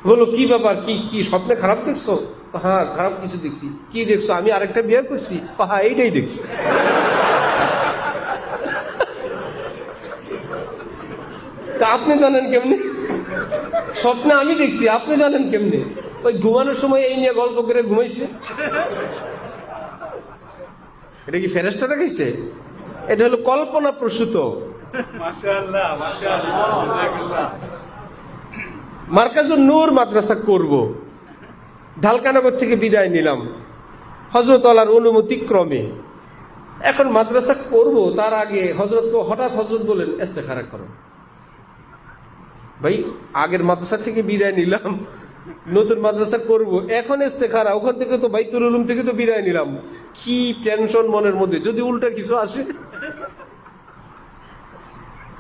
বলো কি ব্যাপার, কি কি স্বপ্নে খারাপ দেখছো? হ্যাঁ খারাপ কিছু দেখছি। কি দেখছো? আমি আরেকটা বিয়ে করছি। হ্যাঁ এইটাই দেখছি। তা আপনি জানেন কেমনে? স্বপ্নে আমি দেখছি, আপনি জানেন কেমনে? ওই ঘুমানোর সময় এই নিয়ে গল্প করে ঘুমাইছে। এটা কি ফেরেশতা দেখাইছে? এটা হলো কল্পনা প্রসূত। মাশাআল্লাহ, মাশাআল্লাহ, জাযাকাল্লাহ। মার্কাজুন নূর মাদ্রাসা করব, ঢালকানগর থেকে বিদায় নিলাম হযরত আল্লাহর অনুমতি ক্রমে। এখন মাদ্রাসা করব, তার আগে হঠাৎ হযরত বলেন ইস্তেখারা করো। ভাই আগের মাদ্রাসা থেকে বিদায় নিলাম, নতুন মাদ্রাসা করব, এখন ইস্তেখারা, ওখান থেকে তো বাইতুল উলুম থেকে তো বিদায় নিলাম, কি টেনশন মনের মধ্যে, যদি উল্টা কিছু আসে।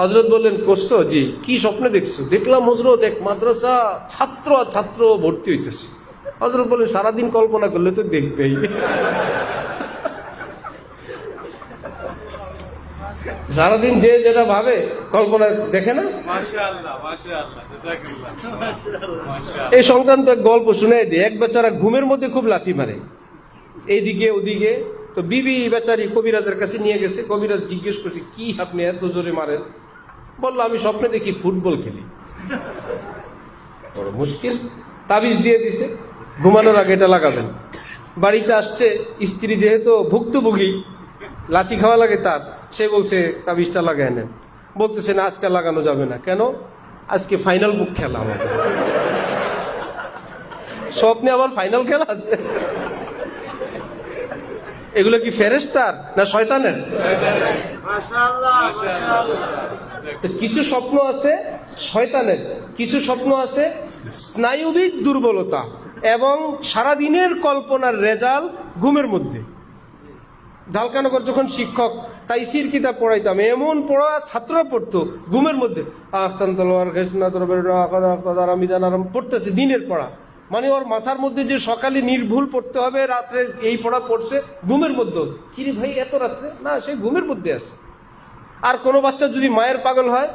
হযরত বললেন করছো? জি। কি স্বপ্নে দেখছো? দেখলাম হযরত এক মাদ্রাসা ছাত্র ভর্তি হইতেছে। হযরত বললেন সারাদিন কল্পনা করলে তো দেখবেই। সারাদিন যে যেটা ভাবে কল্পনা দেখে না। মাশাআল্লাহ, মাশাআল্লাহ, জাযাকাল্লাহ। মাশাআল্লাহ। এই সংক্রান্ত এক গল্প শুনাই দিই। এক বেচারা ঘুমের মধ্যে খুব লাথি মারে, এইদিকে ওদিকে। তো বিবি বেচারি কবিরাজের কাছে নিয়ে গেছে। কবিরাজ জিজ্ঞেস করছে কি আপনি এত জোরে মারেন? বললো আমি স্বপ্নে দেখি ফুটবল খেলি। বড় মুশকিল। তাবিজ দিয়ে দিছে, ঘুমানোর আগে এটা লাগাবেন। বাড়িতে আসছে স্ত্রী, যেহেতু ভুক্তভোগী, লাথি খাওয়া লাগে তার, সে বলছে তাবিজটা লাগায় নেন। বলতেছে না আজকে লাগানো যাবে না। কেন? আজকে ফাইনাল বুক খেলা আমাদের। স্বপ্নে আবার ফাইনাল খেলা আছে। এগুলো কি ফেরেশতার না শয়তানের? মাশাআল্লাহ, মাশাআল্লাহ। তো কিছু স্বপ্ন আছে শয়তানের, কিছু স্বপ্ন আছে স্নায়ুবিক দুর্বলতা এবং সারাদিনের কল্পনার রেজাল্ট ঘুমের মধ্যে। ঢালকানগর যখন শিক্ষক তাইসির কিতাব পড়াইতাম, এমন পড়া ছাত্ররা পড়তো ঘুমের মধ্যে, পড়তেছে দিনের পড়া, মানে ওর মাথার মধ্যে যে সকালে নির্ভুল পড়তে হবে, রাত্রে এই পড়া পড়ছে ঘুমের মধ্যে। কিরে ভাই এত রাত্রে? না, সে ঘুমের মধ্যে আছে। আর কোনো বাচ্চা যদি মায়ের পাগল হয়,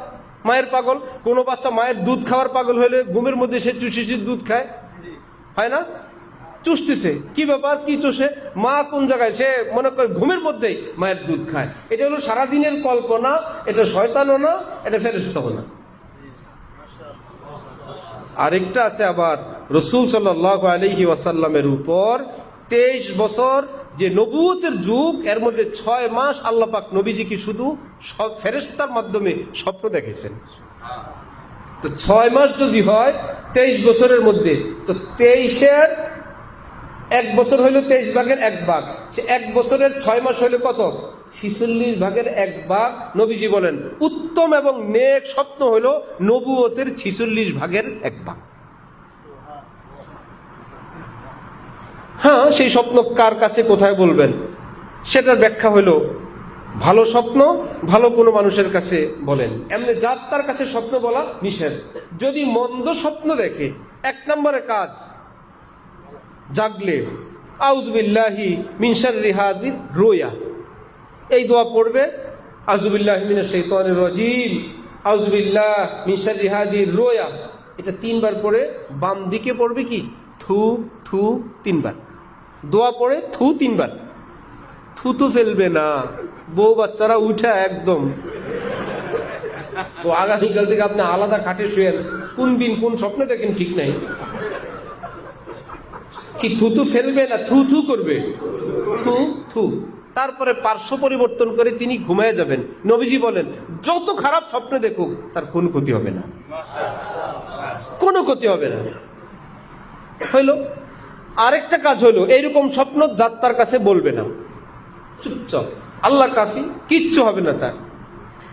মায়ের পাগল, কোনো বাচ্চা মায়ের দুধ খাওয়ার পাগল হলে ঘুমের মধ্যে সে চুষির দুধ খায়, হয় না? চুষতেছে, কি ব্যাপার, কি চষে? মা কোন জায়গায়? সে মনে করে ঘুমের মধ্যেই মায়ের দুধ খায়। এটা হলো সারাদিনের কল্পনা। এটা শয়তানও না, এটা ফেরেশতাও না। আরেকটা আছে আবার রাসূল সাল্লাল্লাহু আলাইহি ওয়াসাল্লামের উপর 23 বছর যে নবুয়তের যুগ, এর মধ্যে 6 মাস আল্লাহ পাক নবীজিকে শুধু সব ফেরেশতার মাধ্যমে স্বপ্ন দেখেছেন। তো 6 মাস যদি হয় 23 বছরের মধ্যে, তো 23-এর 1 বছর হইল 23 ভাগের 1 ভাগ। সে 1 বছরের 6 মাস হইল কত? 46 ভাগের 1 ভাগ। নবীজি বলেন উত্তম এবং নেক স্বপ্ন হইল নবুয়তের 46 ভাগের 1 ভাগ। হ্যাঁ, সেই স্বপ্ন কার কাছে কোথায় বলবেন সেটার ব্যাখ্যা হইল ভালো স্বপ্ন ভালো কোনো মানুষের কাছে বলেন, এমনি যার তার কাছে স্বপ্ন বলা নিষেধ। যদি মন্দ স্বপ্ন দেখে, 1 নম্বরে কাজ, জাগলে আউযু বিল্লাহি মিন শাররি হাযির রুয়া, এই দোয়া পড়বে। আউযু বিল্লাহি মিনাশ শাইতানির রাজীম, আউযু বিল্লাহি মিন শাররি হাযির রুয়া, এটা 3 বার পড়ে বাম দিকে পড়বে কি থু থু 3 বার। দোয়া পড়ে থু 3 বার। থুতু ফেলবে না, বউ বাচ্চারা উঠা একদম। তো আগামীকাল থেকে আপনি আলাদা খাটে শুয়েন, কোন দিন কোন স্বপ্ন দেখেন ঠিক নাই। কি থুতু ফেলবে না থু থু করবে? থু থু। তারপরে পার্শ্ব পরিবর্তন করে তিনি ঘুমায় যাবেন। নবীজি বলেন যত খারাপ স্বপ্ন দেখুক তার কোনো ক্ষতি হবে না, কোনো ক্ষতি হবে না। হইল। আরেকটা কাজ হইল এইরকম স্বপ্ন যাত্রার কাছে বলবে না, চুপচাপ, আল্লাহ কাফি, কিচ্ছু হবে না তার।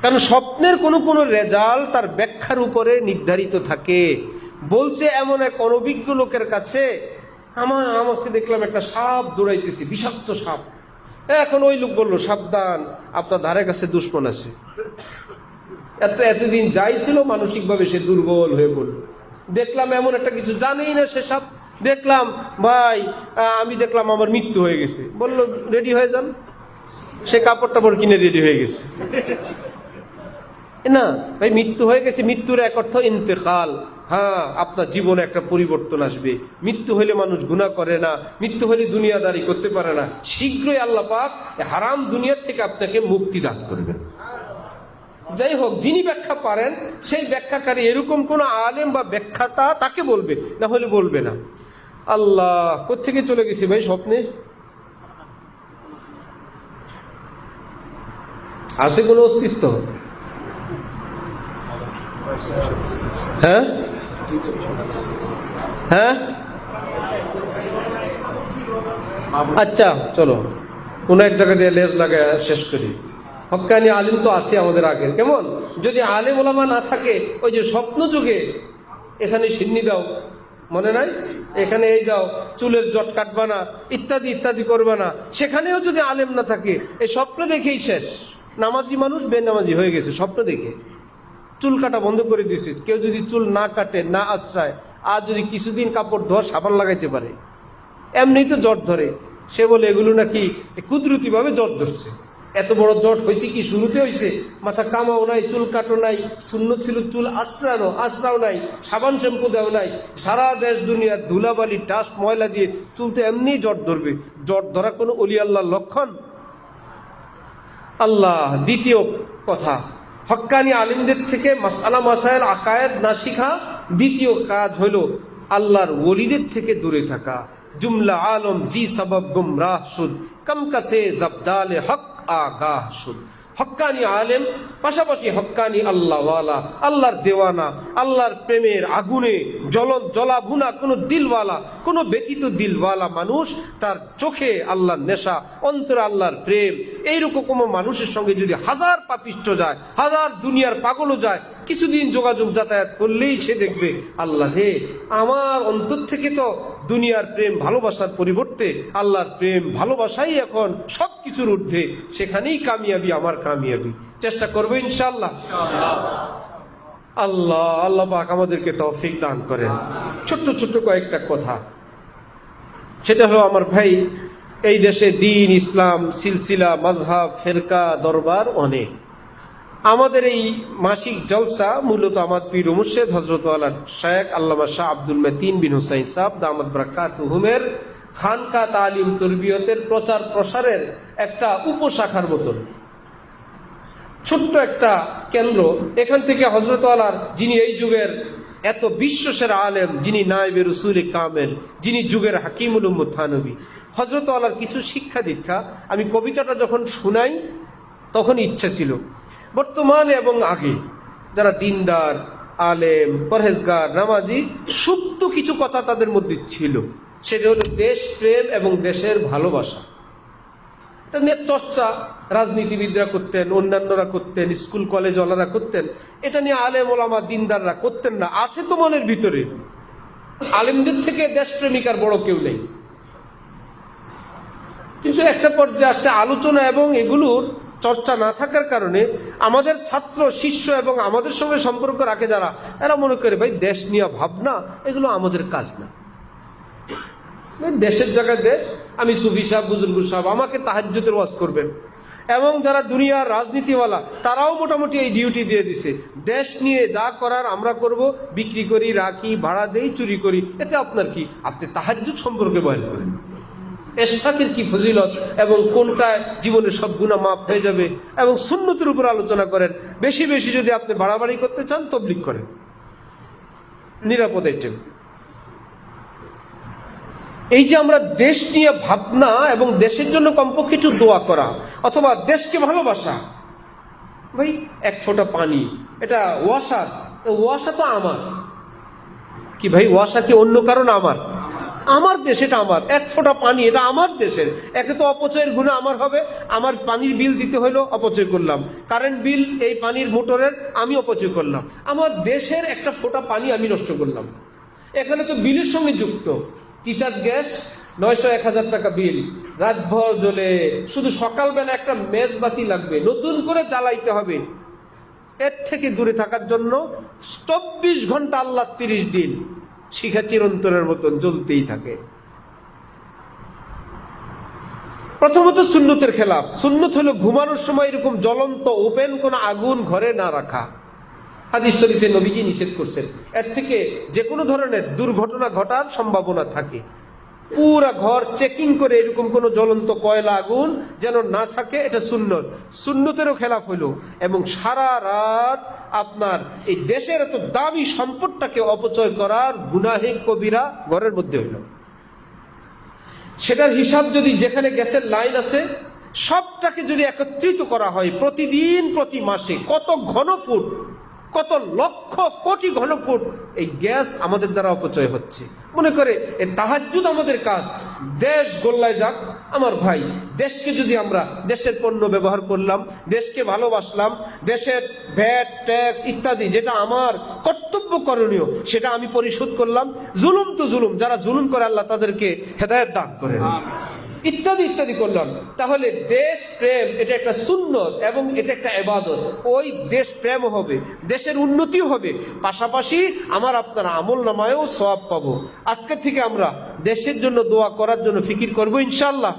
কারণ স্বপ্নের কোনো কোনো রেজাল্ট তার ব্যাখ্যার উপরে নির্ধারিত থাকে। বলছে এমন এক অনভিজ্ঞ লোকের কাছে, আমাকে দেখলাম একটা সাপ দৌড়াইতেছি, বিষাক্ত সাপ। এখন ওই লোক বললো সাবধান, আপনার ধারে কাছে দুশমন আছে। এতদিন যাই ছিল মানসিকভাবে সে দুর্বল হয়ে পড়ল। দেখলাম এমন একটা কিছু জানেই না সেসব, দেখলাম ভাই আমি দেখলাম আমার মৃত্যু হয়ে গেছে, বললো রেডি হয়ে যান। সে কাপড় টাপড় কিনে রেডি হয়ে গেছে। না ভাই, মৃত্যু হয়ে গেছে, মৃত্যুর এক অর্থ ইন্তেকাল। হ্যাঁ, আপনার জীবনে একটা পরিবর্তন আসবে। মৃত্যু হলে মানুষ গুনাহ করে না, মৃত্যু হলে দুনিয়াদারি করতে পারে না। শীঘ্রই আল্লাহ পাক হারাম দুনিয়ার থেকে আপনাকে মুক্তি দান করবেন। যাই হোক, যিনি ব্যাখ্যা পারেন সেই ব্যাখ্যাকারী এরকম কোন আলেম বা ব্যাখ্যাতা তাকে বলবে, না হলে বলবে না। আল্লাহ কোত্থেকে চলে গেছি ভাই স্বপ্নে? আছে কোন অস্তিত্ব? হ্যাঁ হ্যাঁ, আচ্ছা চলো কোন এক জায়গা দিয়ে লেজ লাগায় শেষ করি। হক্কানি আলিম তো আছে আমাদের আগে। কেমন? যদি আলেম ওলামা না থাকে, ওই যে স্বপ্ন যুগে এখানে সিন্নি দাও, মনে নাই? এখানে এই যাও, চুলের জট কাটবা না, ইত্যাদি ইত্যাদি করবা না, সেখানেও যদি আলেম না থাকে, এই স্বপ্ন দেখেই শেষ। নামাজি মানুষ বেনামাজি হয়ে গেছে স্বপ্ন দেখে, চুল কাটা বন্ধ করে দিয়েছে। কেউ যদি চুল না কাটে, না আশ্রয়, আর যদি কিছুদিন কাপড় ধোয়া সাবান লাগাইতে পারে, এমনি তো জট ধরে, সে বলে এগুলো নাকি কুদরতি ভাবে জট ধরছে। এত বড় জট হয়েছে কি শুরুতে হয়েছে? মাথা কামাও নাই, চুল কাটো নাই, শূন্য ছিল চুল আশ্রাও নাই, সাবান শ্যাম্পু দেও নাই, সারা দেশ দুনিয়ার ধুলাবালি ডাস্ট ময়লা দিয়ে চুল তো এমনি জট ধরবে। জট ধরা কোনো অলি আল্লাহর লক্ষণ? আল্লাহ। দ্বিতীয় কথা, হক্কানি আলিমদের থেকে মাসআলা মাসায়েল আকায়েদ না শিখা। দ্বিতীয় কাজ হলো আল্লাহর ওলিদের থেকে দূরে থাকা। জুমলা আলম জি সবব গুমরাহ শুদ, কম কাসে জবদালে হক আগাহ শুদ। হক্কানি আলেম পাশাপাশি হক্কানি আল্লাহওয়ালা, আল্লাহর দেওয়ানা, আল্লাহর প্রেমের আগুনে জলাভুনা কোনো দিলওয়ালা, কোনো ব্যথিত দিলওয়ালা মানুষ, তার চোখে আল্লাহর নেশা, অন্তরে আল্লাহর প্রেম। এইরকম কোনো মানুষের সঙ্গে যদি হাজার পাপিষ্ঠ যায়, হাজার দুনিয়ার পাগলও যায়, কিছুদিন যোগাযোগ যাতায়াত করলেই সে দেখবে আল্লাহ হে, আমার অন্তর থেকে তো দুনিয়ার প্রেম ভালোবাসার পরিবর্তে আল্লাহর প্রেম ভালোবাসাই এখন সবকিছুর ঊর্ধ্বে, সেখানেই কামিয়াবি আমার কামিয়াবি। চেষ্টা করবো ইনশাআল্লাহ। আল্লাহ পাক আমাদেরকে তৌফিক দান করেন। ছোট্ট ছোট্ট কয়েকটা কথা, সেটা হলো আমার ভাই, এই দেশে দ্বীন ইসলাম সিলসিলা মাযহাব ফেরকা দরবার অনেক। আমাদের এই মাসিক জলসা মূলত আমার পীর ও মুর্শিদ হযরত আলা শায়েখ আল্লামা শাহ আব্দুল মতিন বিন হুসাইন সাহেব দামাত বারাকাতুহুমের খানকা তালিম তরবিয়তের প্রচার প্রসারের একটা উপশাখার মতন ছোট্ট একটা কেন্দ্র। এখান থেকে হযরত আলার, যিনি এই যুগের এত বিশ্বসেরা আলেম, যিনি নায়েবে রাসূল কামেল, যিনি যুগের হাকিমুল উম্মত থানবী, হযরত আলার কিছু শিক্ষা দীক্ষা আমি কবিতাটা যখন শুনাই তখন ইচ্ছা ছিল বর্তমানে এবং আগে যারা দিনদার আলেম পরহেজগার নামাজি, সুপ্ত কিছু কথা তাদের মধ্যে ছিল। সেটা হলো দেশ প্রেম এবং দেশের ভালোবাসা। এটা নিয়ে চর্চা রাজনীতিবিদরা করতেন, অন্যান্যরা করতেন, স্কুল কলেজ ওলারা করতেন, এটা নিয়ে আলেম ওলামা দিনদাররা করতেন না। আছে তো মনের ভিতরে, আলেমদের থেকে দেশপ্রেমিক আর বড় কেউ নেই। কিন্তু একটা পর্যায়ে আসছে আলোচনা এবং এগুলোর চর্চা না থাকার কারণে আমাদের ছাত্র শিষ্য এবং আমাদের সঙ্গে সম্পর্ক রাখে যারা, এরা মনে করে ভাই দেশ নিয়ে ভাবনা এগুলো আমাদের কাজ না। দেশের জায়গায় দেশ, আমি সুফি সাহেব বুজুর্গ সাহেব, আমাকে তাহাজ্জুদের ওয়াজ করবেন। এবং যারা দুনিয়ার রাজনীতিওয়ালা তারাও মোটামুটি এই ডিউটি দিয়ে দিছে, দেশ নিয়ে যা করার আমরা করব, বিক্রি করি, রাখি, ভাড়া দেই, চুরি করি, এতে আপনার কি? আপনি তাহাজ্জুদ সম্পর্কে বয়ান করেন, এশরাকের কি ফজিলত এবং কোনটায় জীবনের সব গুনাহ মাফ হয়ে যাবে, এবং সুন্নতের উপর আলোচনা করেন। বেশি বেশি যদি আপনি বাড়াবাড়ি করতে চান তাবলীগ করেন, নিরাপদ আইটেম। এই যে আমরা দেশ নিয়ে ভাবনা এবং দেশের জন্য কমপক্ষে একটু দোয়া করা অথবা দেশকে ভালোবাসা। ভাই এক ফোঁটা পানি, এটা ওয়াসা, ওয়াসা তো আমার কি ভাই? ওয়াসা কি অন্য কারণ? আমার দেশ, এটা আমার। এক ফোঁটা পানি, এটা আমার দেশের। একে তো অপচয়ের গুনাহ আমার হবে, আমার পানির বিল দিতে হইলো, অপচয় করলাম। কারেন্ট বিল এই পানির মোটরের আমি অপচয় করলাম। আমার দেশের একটা ফোঁটা পানি আমি নষ্ট করলাম। এখানে তো বিলের সঙ্গে যুক্ত তিতাস গ্যাস, 900-1000 টাকা বিল, রাতভর জ্বলে, শুধু সকালবেলা একটা মেজবাতি লাগবে, নতুন করে জ্বালাইতে হবে। এর থেকে দূরে থাকার জন্য 24 ঘন্টা আল্লাহ 30 দিন শিখা চিরন্তনের মতন জ্বলতেই থাকে। প্রথমত সুন্নতের খেলাফ। সুন্নত হলো ঘুমানোর সময় এরকম জ্বলন্ত ওপেন কোন আগুন ঘরে না রাখা। হাদিস শরীফে নবীজি নিষেধ করছেন। এর থেকে যে কোনো ধরনের দুর্ঘটনা ঘটার সম্ভাবনা থাকে। পুরা ঘর চেকিং করে এরকম কোন জ্বলন্ত কয়লা আগুন যেন না থাকে, এটা সুন্নত। সুন্নতেরও খেলাফ হইল। এবং সারা রাত আপনার এই দেশের এত দামি সম্পদটাকে অপচয় করার গুনাহে কবিরা ঘরের মধ্যে হইল। সেটার হিসাব যদি যেখানে গ্যাসের লাইন আছে সবটাকে যদি একত্রিত করা হয়, প্রতিদিন প্রতি মাসে কত ঘনফুট, কত লক্ষ কোটি ঘনফুট এই গ্যাস আমাদের দ্বারা অপচয় হচ্ছে। মনে করে এই তাহাজ্জুদ আমাদের কাজ। দেশ গোল্লায় যাক আমার ভাই, দেশকে যদি আমরা দেশের পণ্য ব্যবহার করলাম, দেশকে ভালোবাসলাম, দেশের ভ্যাট ট্যাক্স ইত্যাদি যেটা আমার কর্তব্য করণীয় সেটা আমি পরিশোধ করলাম। জুলুম তো জুলুম, যারা জুলুম করে আল্লাহ তাদেরকে হেদায়েত দান করেন, ইত্যাদি ইত্যাদি করলাম। তাহলে দেশ প্রেম এটা একটা সুন্নত এবং এটা একটা ইবাদত। ওই দেশ প্রেম হবে, দেশের উন্নতি হবে, পাশাপাশি আমার আপনার আমল নামায়ও সওয়াব পাবো। আজকে থেকে আমরা দেশের জন্য দোয়া করার জন্য ফিকির করবো ইনশাআল্লাহ।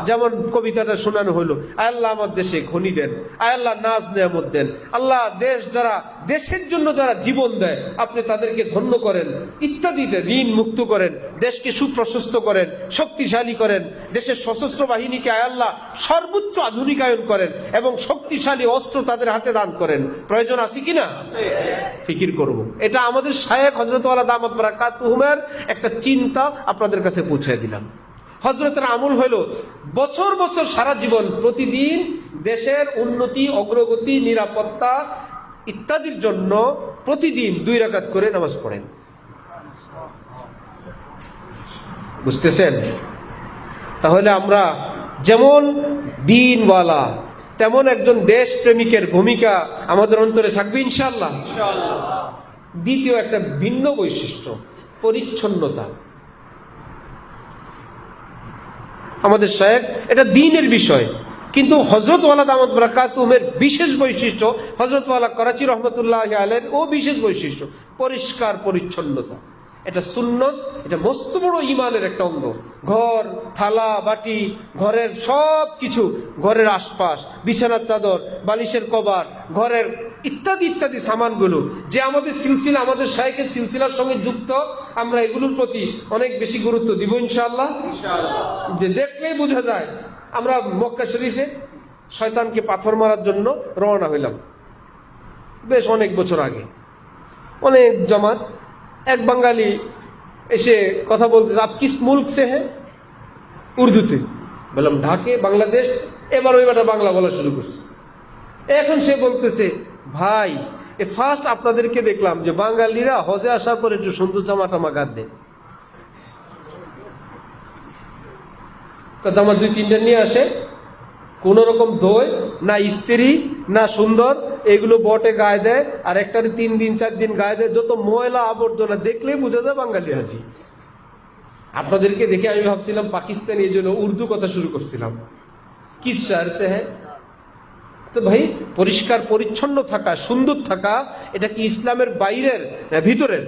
যেমন কবিতাটা শোনানো হলো, আয় আল্লাহ আমার দেশে খনি দেন, আয় আল্লাহ নাজ নেয়ামত দেন। আল্লাহ দেশ যারা দেশের জন্য যারা জীবন দেয় আপনি তাদেরকে ধন্য করেন, ইত্যাদিতে ঋণ মুক্ত করেন, দেশকে সুপ্রশস্ত করেন, শক্তিশালী করেন, দেশের সশস্ত্র বাহিনীকে আয় আল্লাহ সর্বোচ্চ আধুনিকায়ন করেন এবং শক্তিশালী অস্ত্র তাদের হাতে দান করেন। প্রয়োজন আছে কিনা? ফিকির করব। এটা আমাদের শায়েখ হযরত ওয়ালা দামাত বারাকাতুহুমের একটা চিন্তা আপনাদের কাছে পৌঁছে দিলাম। হযরতের আমল হলো বছর বছর সারা জীবন প্রতিদিন দেশের উন্নতি, অগ্রগতি, নিরাপত্তা ইত্যাদির জন্য প্রতিদিন 2 রাকাত করে নামাজ পড়েন। বুঝতেছেন? তাহলে আমরা যেমন দ্বীনওয়ালা তেমন একজন দেশ প্রেমিকের ভূমিকা আমাদের অন্তরে থাকবে ইনশাআল্লাহ। দ্বিতীয় একটা ভিন্ন বৈশিষ্ট্য, পরিচ্ছন্নতা। আমাদের শায়েখ এটা দ্বীনের বিষয়, কিন্তু হযরত ওয়ালা দামাত বারাকাতুহুমের বিশেষ বৈশিষ্ট্য, হযরত ওয়ালা করাচি রহমতুল্লাহি আলাইহির ও বিশেষ বৈশিষ্ট্য পরিষ্কার পরিচ্ছন্নতা। এটা সুন্নত, এটা মস্ত বড় ইমানের একটা অঙ্গ। ঘর, থালা বাটি, ঘরের সব কিছু, ঘরের আশপাশ, বিছানার চাদর, বালিশের কভার, ঘরের ইত্যাদি ইত্যাদি সামানগুলো যে আমাদের সিলসিলা, আমাদের শায়েখের সিলসিলার সঙ্গে যুক্ত, আমরা এগুলোর প্রতি অনেক বেশি গুরুত্ব দিব ইনশাআল্লাহ। যে দেখলেই বোঝা যায়। আমরা মক্কা শরীফে শয়তানকে পাথর মারার জন্য রওনা হইলাম বেশ অনেক বছর আগে। অনেক জামাত, এক বাঙালি এসে কথা বলতেছে, আপ কিস মুল্ক সে হ্যাঁ, উর্দুতে। বললাম ঢাকে, বাংলাদেশ। এবার ওই বেটা বাংলা বলা শুরু করছে। এখন সে বলতেছে, ভাই এ ফার্স্ট আপনাদেরকে দেখলাম যে বাঙালিরা হজে আসার পর একটু সুন্দর জামা টামা গাদ দেয়। জামা 2-3টা নিয়ে আসে, কোন রকম ধোয় না, ইস্ত্রি না, সুন্দর, এগুলো বটে গায়ে দেয়, আর একটারে 3 দিন 4 দিন গায়ে দেয়। যত ময়লা আবর্জনা দেখলেই বোঝা যায় বাঙালি আছি। আপনাদেরকে দেখে আমি ভাবছিলাম পাকিস্তানি, এই জন্য উর্দু কথা শুরু করছিলাম। কিস শহর সে হ্যাঁ? তো ভাই পরিষ্কার পরিচ্ছন্ন থাকা, সুন্দর থাকা, এটা কি ইসলামের বাইরের না ভিতরের?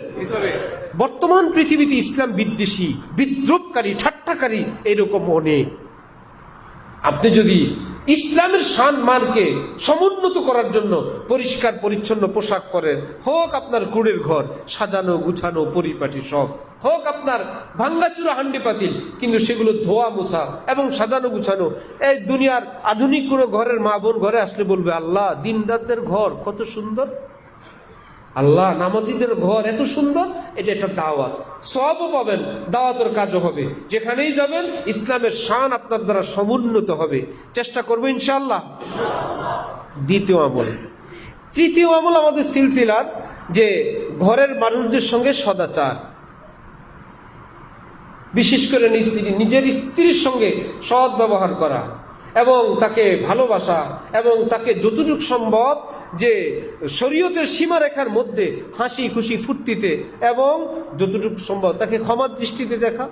বর্তমান পৃথিবীতে ইসলাম বিদ্বেষী, বিদ্রুপকারী, ঠাট্টাকারী এরকম অনেক। আপনি যদি ইসলামের শান মানকে সমুন্নত করার জন্য পরিষ্কার পরিচ্ছন্ন পোশাক পরেন, হোক আপনার কুড়ের ঘর সাজানো গুছানো পরিপাটি সব, হোক আপনার ভাঙ্গাচুরা হান্ডি পাতিল, কিন্তু সেগুলো ধোয়া মোছা এবং সাজানো গুছানো। এই দুনিয়ার আধুনিক কোনো ঘরের মা বোন ঘরে আসলে বলবে, আল্লাহ দিনদারদের ঘর কত সুন্দর, আল্লাহ নামাজিদের ঘর এত সুন্দর। এটা একটা দাওয়াত, সওয়াবও পাবেন, দাওয়াতের কাজও হবে। যেখানেই যাবেন ইসলামের শান আপনার দ্বারা সমুন্নত হবে। চেষ্টা করবো ইনশাআল্লাহ। দ্বিতীয় আমল। তৃতীয় আমল আমাদের সিলসিলার যে ঘরের মানুষদের সঙ্গে সদাচার, বিশেষ করে নিজের স্ত্রীর সঙ্গে সৎ ব্যবহার করা এবং তাকে ভালোবাসা এবং তাকে যতটুকু সম্ভব যে শরীয়তের সীমারেখার মধ্যে হাসি খুশি ফুর্তিতে এবং যতটুকু সম্ভব তাকে ক্ষমা দৃষ্টিতে দেখা।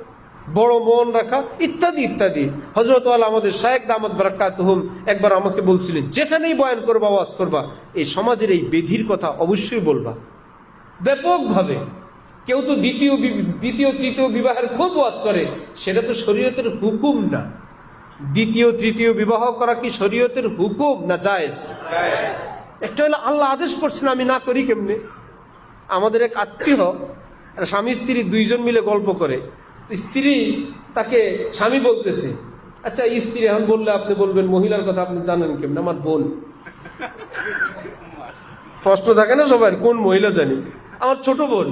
বড় মন রাখা, ইত্যাদি ইত্যাদি। হযরত আলা আমাদের শায়েখ দামাত বারাকাতুহুম একবার আমাকে বলছিলেন, যেখানেই বয়ান করবা, ওয়াজ করবা, এই সমাজের এই বেধির কথা অবশ্যই বলবা ব্যাপকভাবে। কেউ তো দ্বিতীয় তৃতীয় বিবাহের খুব ওয়াজ করে, সেটা তো শরীয়তের হুকুম না। দ্বিতীয় তৃতীয় বিবাহ করা কি শরীয়তের হুকুম না জায়েজ? একটা হলো আল্লাহ আদেশ করছেন, আমি না করি কেমনে? আমাদের এক আত্মীয়, স্বামী স্ত্রী দুইজন মিলে গল্প করে। স্ত্রী তাকে, স্বামী বলতেছে, আচ্ছা স্ত্রী এখন বললে আপনি বলবেন মহিলার কথা আপনি জানেন কেমন? আমার বোন। প্রশ্ন থাকে না সবার, কোন মহিলা জানি? আমার ছোট বোন।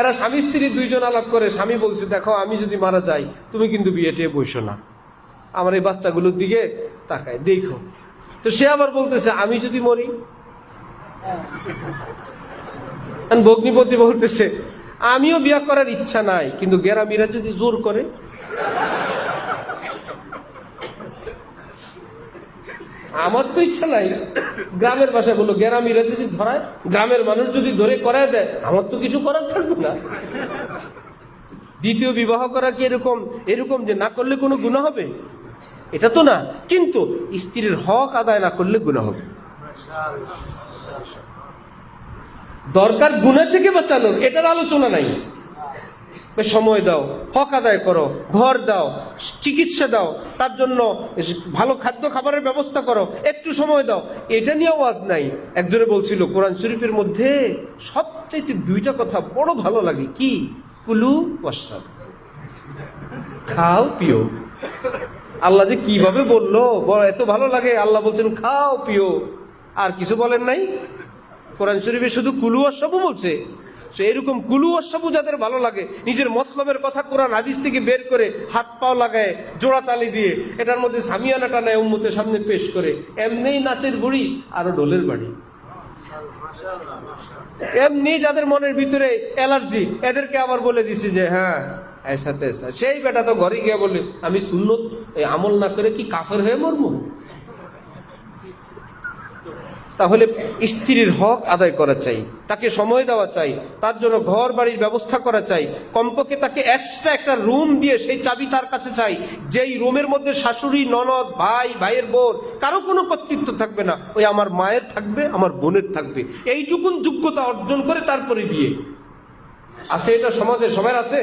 এরা স্বামী স্ত্রী দুইজন আলাপ করে। স্বামী বলছে, দেখো আমি যদি মারা যাই তুমি কিন্তু বিয়েটে বসো না, আমার এই বাচ্চাগুলোর দিকে তাকায় দেখো। তো সে আবার বলতেছে, আমি যদি মরি? ভগ্নিপতি বলতেছে, আমিও বিয়ে করার ইচ্ছা নাই, কিন্তু গেরামিরা যদি জোর করে? আমার তো ইচ্ছা নাই। গ্রামের ভাষায় বললো, গেরামিরা যদি ধরায়, গ্রামের মানুষ যদি ধরে করায় দেয়, আমার তো কিছু করার থাকবে না। দ্বিতীয় বিবাহ করা কি এরকম যে না করলে কোনো গুনাহ হবে? এটা তো না, কিন্তু স্ত্রীর হক আদায় না করলে গুনাহ হবে। দরকার গুনাহ থেকে বাঁচানোর, এটার আলোচনা নাই। সময় দাও, হক আদায় করো, ঘর দাও, চিকিৎসা দাও, তার জন্য ভালো খাদ্য খাবারের ব্যবস্থা করো, একটু সময় দাও, এটা নিয়ে ওয়াজ নাই। একজনে বলছিল, কোরআন শরীফের মধ্যে সবচেয়ে দুইটা কথা বড় ভালো লাগে, কি? কুলু ওয়াশরাব, খাও পিও। আল্লাহ যে কিভাবে বললো, এত ভালো লাগে। আল্লাহ বলছেন খাও পিও, আর কিছু বলেন নাই। কোরআন শরীফে শুধু কুলু ওয়াশরাবু বলছে। এরকম কুলু ওয়াশরাবু যাদের ভালো লাগে, নিজের মতলবের কথা কোরআন হাদিস থেকে বের করে হাত পাও লাগায় জোড়া তালি দিয়ে এটার মধ্যে সামিয়ানাটা নেয়, উম্মতের সামনে পেশ করে, এমনি নাচের বুড়ি আরো ঢোলের বাড়ি। এমনি যাদের মনের ভিতরে অ্যালার্জি, এদেরকে আবার বলে দিছি যে হ্যাঁ সাথে সেই বেটা তো ঘরে গিয়ে বললে, আমি সুন্নত আমল না করে কি কাফের হয়ে মরবো? তাহলে স্ত্রীর হক আদায় করা চাই, তাকে সময় দেওয়া চাই, তার জন্য ঘর বাড়ির ব্যবস্থা করা চাই। কমপক্ষে তাকে এক্সট্রা একটা রুম দিয়ে সেই চাবি তার কাছে চাই, যেই রুমের মধ্যে শাশুড়ি, ননদ, ভাই, ভাইয়ের বোন কারো কোনো কর্তৃত্ব থাকবে না, ওই আমার মায়ের থাকবে, আমার বোনের থাকবে। এইটুকুন যোগ্যতা অর্জন করে তারপরে বিয়ে। আছে এটা সমাজে সবার আছে?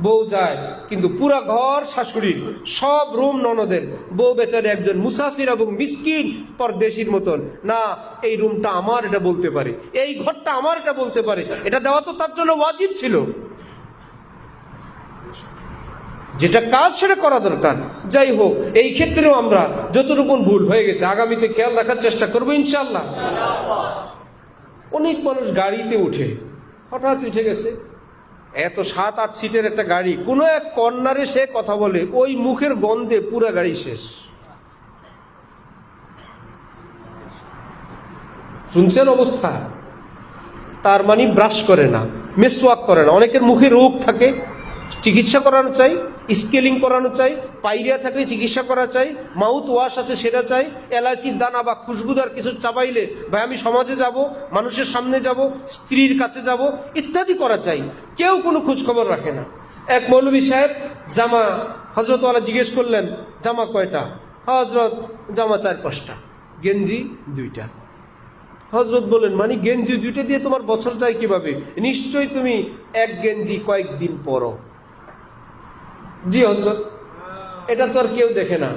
বউ যায় কিন্তু পুরা ঘর শাশুড়ির, সব রুম ননদের, বউ বেচারে একজন মুসাফির এবং মিসকিন পরদেশীর মতন। না, এই রুমটা আমার, এটা বলতে পারে, এই ঘরটা আমার, এটা বলতে পারে। এটা দেওয়া তো তার জন্য ওয়াজিব ছিল। যেটা কাজ সেটা করা দরকার। যাই হোক, এই ক্ষেত্রেও আমরা যতটুকু ভুল হয়ে গেছে আগামীতে খেয়াল রাখার চেষ্টা করবো ইনশাআল্লাহ। অনেক মানুষ গাড়িতে উঠে, হঠাৎ উঠে গেছে, এত 7-8 সিটের একটা গাড়ি, কোনো এক কর্নারে সে কথা বলে, ওই মুখের গন্ধে পুরা গাড়ি শেষ। শুনছেন অবস্থা? তার মানে ব্রাশ করে না, মিসওয়াক করে না। অনেকের মুখে রোগ থাকে, চিকিৎসা করানো চাই, স্কেলিং করানো চাই, পাইরিয়া থাকলে চিকিৎসা করা চাই, মাউথ ওয়াশ আছে সেটা চাই, এলাচির দানা বা খুশবুদার কিছু চাবাইলে ভাই আমি সমাজে যাব, মানুষের সামনে যাব, স্ত্রীর কাছে যাব, ইত্যাদি করা চাই। কেউ কোনো খোঁজ খবর রাখে না। এক মৌলভী সাহেব জামা, হযরত ওয়ালা জিজ্ঞেস করলেন জামা কয়টা? হযরত জামা 4-5টা, গেঞ্জি 2টা। হযরত বলেন, মানে গেঞ্জি 2টা দিয়ে তোমার বছর যায় কিভাবে? নিশ্চয়ই তুমি এক গেঞ্জি কয়েকদিন পরো। জি হযরত, এটা তো আর কেউ দেখে না।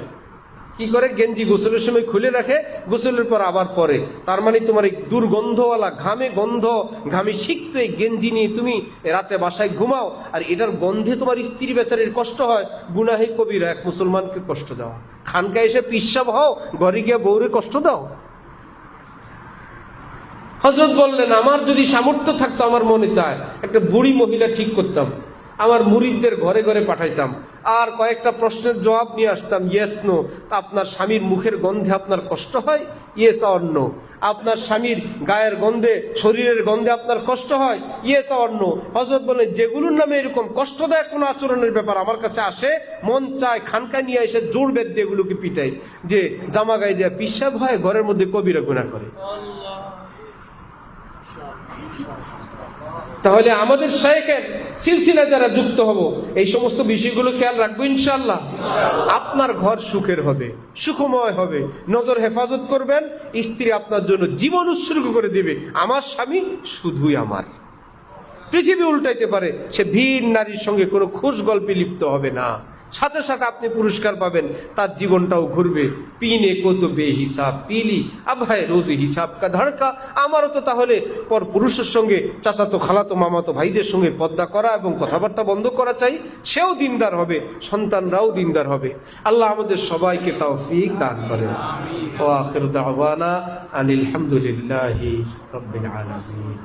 কি করে? গেঞ্জি গোসলের সময় খুলে রাখে, গোসলের পর আবার পরে। তার মানে তোমার এই দুর্গন্ধওয়ালা ঘামে সিক্ত এই গেঞ্জি নিয়ে তুমি রাতে বাসায় ঘুমাও, আর এটার গন্ধে তোমার স্ত্রী বেচারির কষ্ট হয়। গুনাহে কবিরা, এক মুসলমানকে কষ্ট দেওয়া। খানকায় এসে পিসাব হও, ঘরে গিয়ে বউরে কষ্ট দাও। হযরত বললেন, আমার যদি সামর্থ্য থাকতো, আমার মনে চায় একটা বুড়ি মহিলা ঠিক করতাম, আমার মুরিদদের ঘরে ঘরে পাঠাইতাম, আর কয়েকটা প্রশ্নের জবাব নিয়ে আসতাম, ইয়েস নো। আপনার স্বামীর মুখের গন্ধে আপনার কষ্ট হয়? Yes or no. আপনার স্বামীর গায়ের গন্ধে, শরীরের গন্ধে আপনার কষ্ট হয়? Yes or no. হযরত বলেন, যেগুলোর নামে এরকম কষ্টদায়ক কোনো আচরণের ব্যাপার আমার কাছে আসে, মন চায় খানকায় নিয়ে এসে জোর বেদ দিয়ে এগুলোকে পিটাই, যে জামা গায়ে দেওয়া পিসাব হয়, ঘরের মধ্যে কবিরা গুনাহ করে। তাহলে আমাদের শায়েখের সিলসিলায় যারা যুক্ত হব, এই সমস্ত বিষয়গুলো খেয়াল রাখবো ইনশাআল্লাহ। আপনার ঘর সুখের হবে, সুখময় হবে, নজর হেফাজত করবেন, স্ত্রী আপনার জন্য জীবন উৎসর্গ করে দেবে। আমার স্বামী শুধুই আমার। পৃথিবী উল্টাইতে পারে, সে ভিন নারীর সঙ্গে কোনো খুশ গল্পে লিপ্ত হবে না, সাথে সাথে আপনি পুরস্কার পাবেন, তার জীবনটাও ঘুরবে। পিনে কত বেহিসাব পিলি আভাই রোজ হিসাব কা ধড়কা। আমারও তো তাহলে পর পুরুষের সঙ্গে, চাচাতো খালাতো মামাতো ভাইদের সঙ্গে পর্দা করা এবং কথাবার্তা বন্ধ করা চাই। সেও দিনদার হবে, সন্তানরাও দিনদার হবে। আল্লাহ আমাদের সবাইকে তৌফিক দান করেন। ওয়া আখিরু দাওয়ানা আনিল হামদুলিল্লাহি রাব্বিল আলামিন।